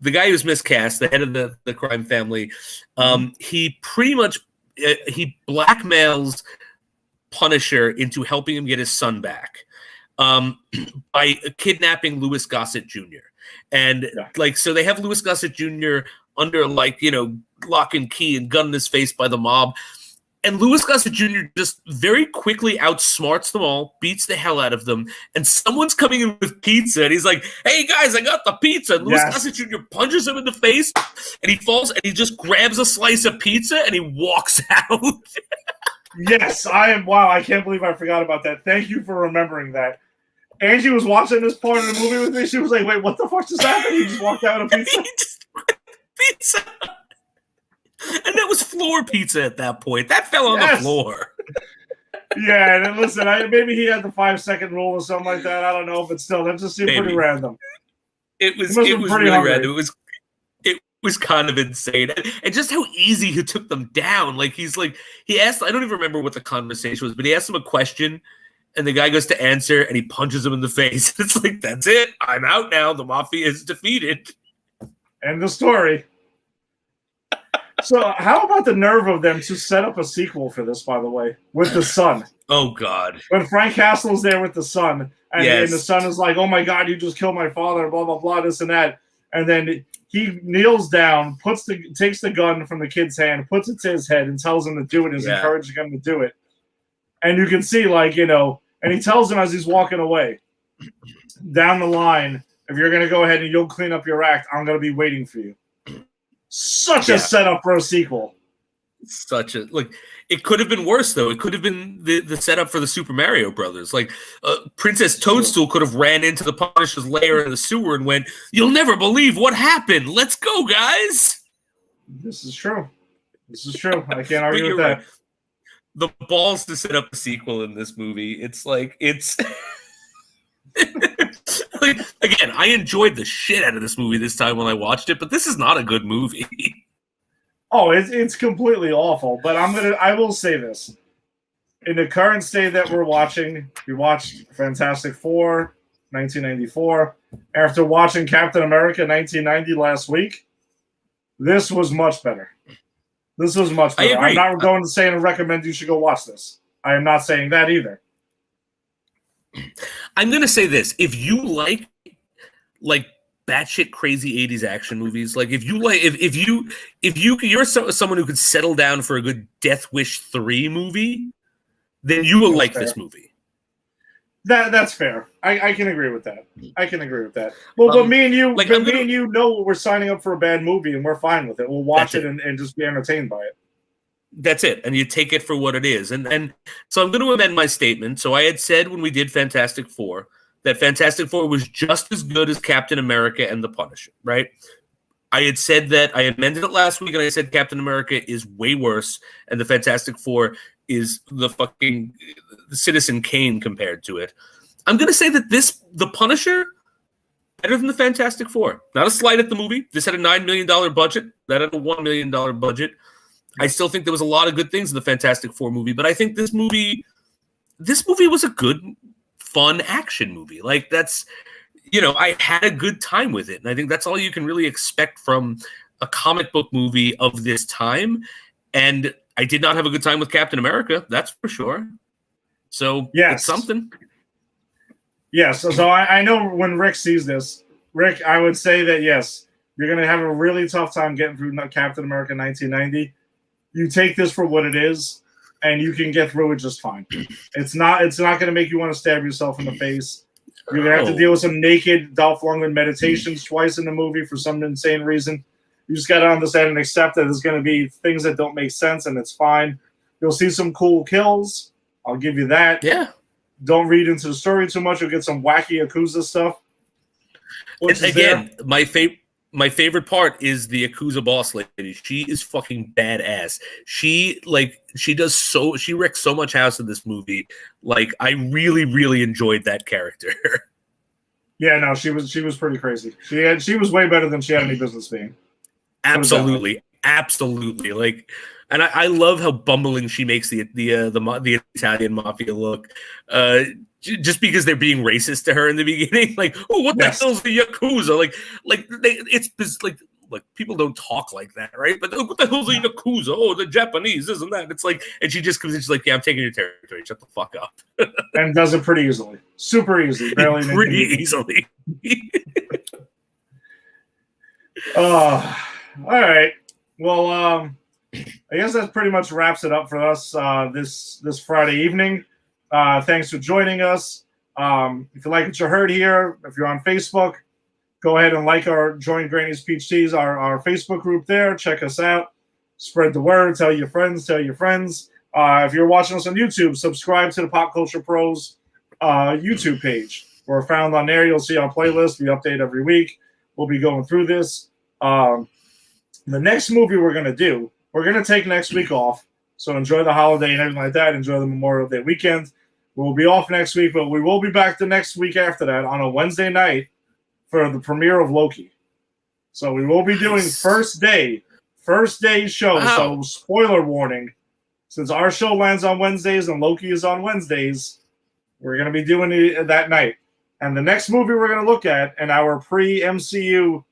guy who's miscast, the head of the crime family. He pretty much he blackmails Punisher into helping him get his son back by kidnapping Louis Gossett Jr. And so they have Louis Gossett Jr. under lock and key and gun in his face by the mob. And Louis Gossett Jr. just very quickly outsmarts them all, beats the hell out of them, and someone's coming in with pizza, and he's like, "Hey guys, I got the pizza." And Louis Gossett Jr. punches him in the face, and he falls, and he just grabs a slice of pizza, and he walks out. Yes, I am. Wow, I can't believe I forgot about that. Thank you for remembering that. Angie was watching this part of the movie with me. She was like, "Wait, what the fuck just happened?" He just walked out of pizza. Pizza. And that was floor pizza at that point. That fell on the floor. Yeah, and then listen, maybe he had the 5-second rule or something like that. I don't know, but still, that just seemed pretty random. It was really random. It was kind of insane, and just how easy he took them down. Like he asked. I don't even remember what the conversation was, but he asked him a question, and the guy goes to answer, and he punches him in the face. It's like, that's it. I'm out now. The mafia is defeated. End of story. So how about the nerve of them to set up a sequel for this, by the way, with the son? Oh, God. When Frank Castle's there with the son, and the son is like, "Oh, my God, you just killed my father, blah, blah, blah, this and that." And then he kneels down, takes the gun from the kid's hand, puts it to his head, and tells him to do it. Is encouraging him to do it. And you can see, like, and he tells him as he's walking away, down the line, if you're going to go ahead and you'll clean up your act, I'm going to be waiting for you. Such a setup for a sequel. It could have been worse, though. It could have been the setup for the Super Mario Brothers. Like, Princess Toadstool could have ran into the Punisher's lair in the sewer and went, "You'll never believe what happened. Let's go, guys." This is true. I can't argue with that. Right. The balls to set up a sequel in this movie. It's like, like, again, I enjoyed the shit out of this movie this time when I watched it, but this is not a good movie. Oh, it's completely awful. But I will say this. In the current state that we're watching, we watched Fantastic Four, 1994. After watching Captain America 1990 last week, this was much better. This was much better. I'm not going to say and recommend you should go watch this. I am not saying that either. I'm going to say this. If you like batshit crazy 80s action movies, like if you're someone who could settle down for a good Death Wish 3 movie, then you will like this movie. That's fair. I can agree with that. Well, but me and you know we're signing up for a bad movie and we're fine with it. We'll watch it and just be entertained by it. That's it. And you take it for what it is. And so I'm going to amend my statement. So I had said when we did Fantastic Four that Fantastic Four was just as good as Captain America and the Punisher, right? I had said that. I amended it last week and I said Captain America is way worse and the Fantastic Four is the fucking Citizen Kane compared to it. I'm going to say that the Punisher, better than the Fantastic Four. Not a slight at the movie. This had a $9 million budget. That had a $1 million budget. I still think there was a lot of good things in the Fantastic Four movie, but I think this movie was a good, fun action movie. Like, that's, I had a good time with it. And I think that's all you can really expect from a comic book movie of this time. And I did not have a good time with Captain America. That's for sure. So it's something. Yes. So I know when Rick sees this, Rick, I would say that, yes, you're going to have a really tough time getting through Captain America 1990. You take this for what it is, and you can get through it just fine. It's not going to make you want to stab yourself in the face. You're going to have to deal with some naked Dolph Lundgren meditations twice in the movie for some insane reason. You just got to understand and accept that there's going to be things that don't make sense, and it's fine. You'll see some cool kills. I'll give you that. Yeah. Don't read into the story too much. You'll get some wacky Yakuza stuff. And again, my favorite part is the Yakuza boss lady. She is fucking badass. She wrecks so much house in this movie. Like, I really, really enjoyed that character. Yeah, no, she was pretty crazy. She was way better than she had any business being. Absolutely. Like, and I love how bumbling she makes the Italian mafia look. Just because they're being racist to her in the beginning, like, oh, what the hell's the Yakuza? Like people don't talk like that, right? But what the hell's the Yakuza? Oh, the Japanese, isn't that? It's like, and she just comes in, she's like, yeah, I'm taking your territory. Shut the fuck up. And does it pretty easily, super easy, barely pretty easily. All right. Well, I guess that pretty much wraps it up for us this Friday evening. Thanks for joining us. If you like what you heard here, if you're on Facebook, go ahead and join Granny's Peach Teas, our Facebook group there. Check us out. Spread the word. Tell your friends. If you're watching us on YouTube, subscribe to the Pop Culture Pros YouTube page. We're found on there. You'll see our playlist. We update every week. We'll be going through this. The next movie we're going to take next week off. So enjoy the holiday and everything like that. Enjoy the Memorial Day weekend. We'll be off next week, but we will be back the next week after that on a Wednesday night for the premiere of Loki. So we will be doing first day show. Wow. So spoiler warning, since our show lands on Wednesdays and Loki is on Wednesdays, we're going to be doing it that night. And the next movie we're going to look at in our pre-MCU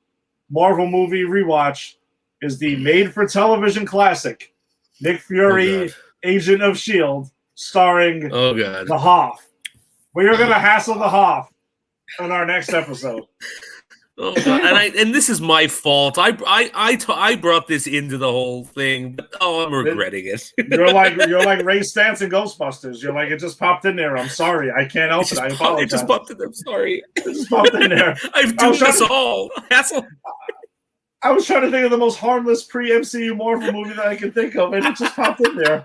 Marvel movie rewatch is the made-for-television classic, Nick Fury, Agent of S.H.I.E.L.D., starring the Hoff. We are going to hassle the Hoff on our next episode. Oh God! And this is my fault. I brought this into the whole thing. But, I'm regretting it. You're like Ray Stantz in Ghostbusters. You're like, it just popped in there. I'm sorry. I can't help it. I apologize. It just popped in. I'm sorry. It just popped in there. I've doomed us all. Hassel. I was trying to think of the most harmless pre-MCU Marvel movie that I can think of, and it just popped in there.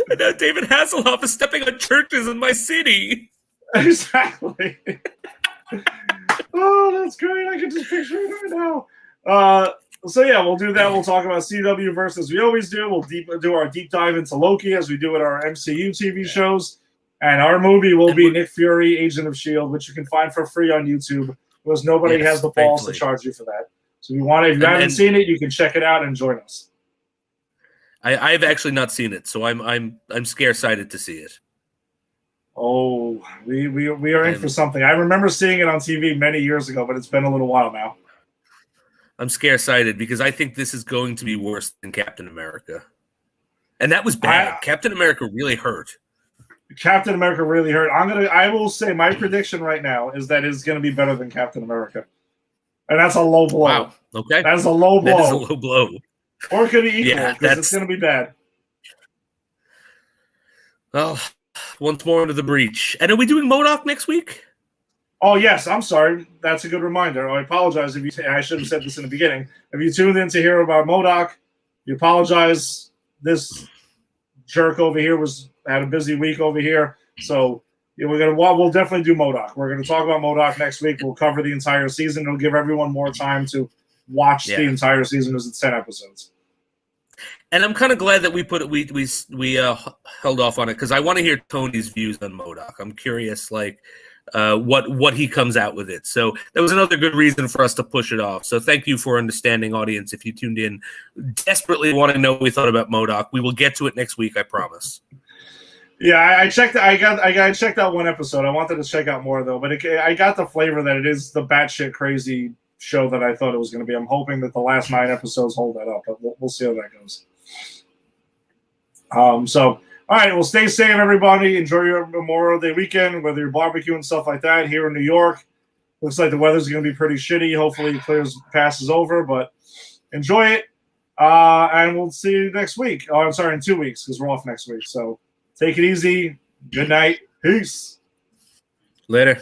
And now David Hasselhoff is stepping on churches in my city. Exactly. Oh, that's great. I can just picture it right now. So yeah, we'll do that. We'll talk about CW versus we always do. We'll do our deep dive into Loki as we do at our MCU TV shows. And our movie will be Nick Fury, Agent of S.H.I.E.L.D., which you can find for free on YouTube because nobody has the balls to charge you for that. So if you haven't seen it, you can check it out and join us. I've actually not seen it, so I'm scare-sighted to see it. Oh, we are in for something. I remember seeing it on TV many years ago, but it's been a little while now. I'm scare-sighted because I think this is going to be worse than Captain America. And that was bad. Captain America really hurt. Captain America really hurt. I will say my prediction right now is that it's going to be better than Captain America. And that's a low blow. Wow. Okay. That is a low blow. That is a low blow. Or it could be equal because it's going to be bad. Well, once more into the breach. And are we doing MODOK next week? Oh, yes. I'm sorry. That's a good reminder. I apologize I should have said this in the beginning. If you tuned in to hear about MODOK, you apologize. This jerk over here had a busy week over here. So we'll definitely do MODOK. We're going to talk about MODOK next week. We'll cover the entire season. It'll give everyone more time to watch the entire season because it's 10 episodes. And I'm kind of glad that we held off on it because I want to hear Tony's views on MODOK. I'm curious, what he comes out with it. So that was another good reason for us to push it off. So thank you for understanding, audience. If you tuned in, desperately want to know what we thought about MODOK, we will get to it next week. I promise. Yeah, I checked. I checked out one episode. I wanted to check out more though, but I got the flavor that it is the batshit crazy show that I thought it was going to be. I'm hoping that the last 9 episodes hold that up, but we'll see how that goes. So, all right, well, stay safe, everybody. Enjoy your Memorial Day weekend, whether you're barbecuing and stuff like that. Here in New York, looks like the weather's going to be pretty shitty. Hopefully, it passes over, but enjoy it. And we'll see you next week. Oh, I'm sorry, in 2 weeks because we're off next week. So take it easy. Good night. Peace. Later.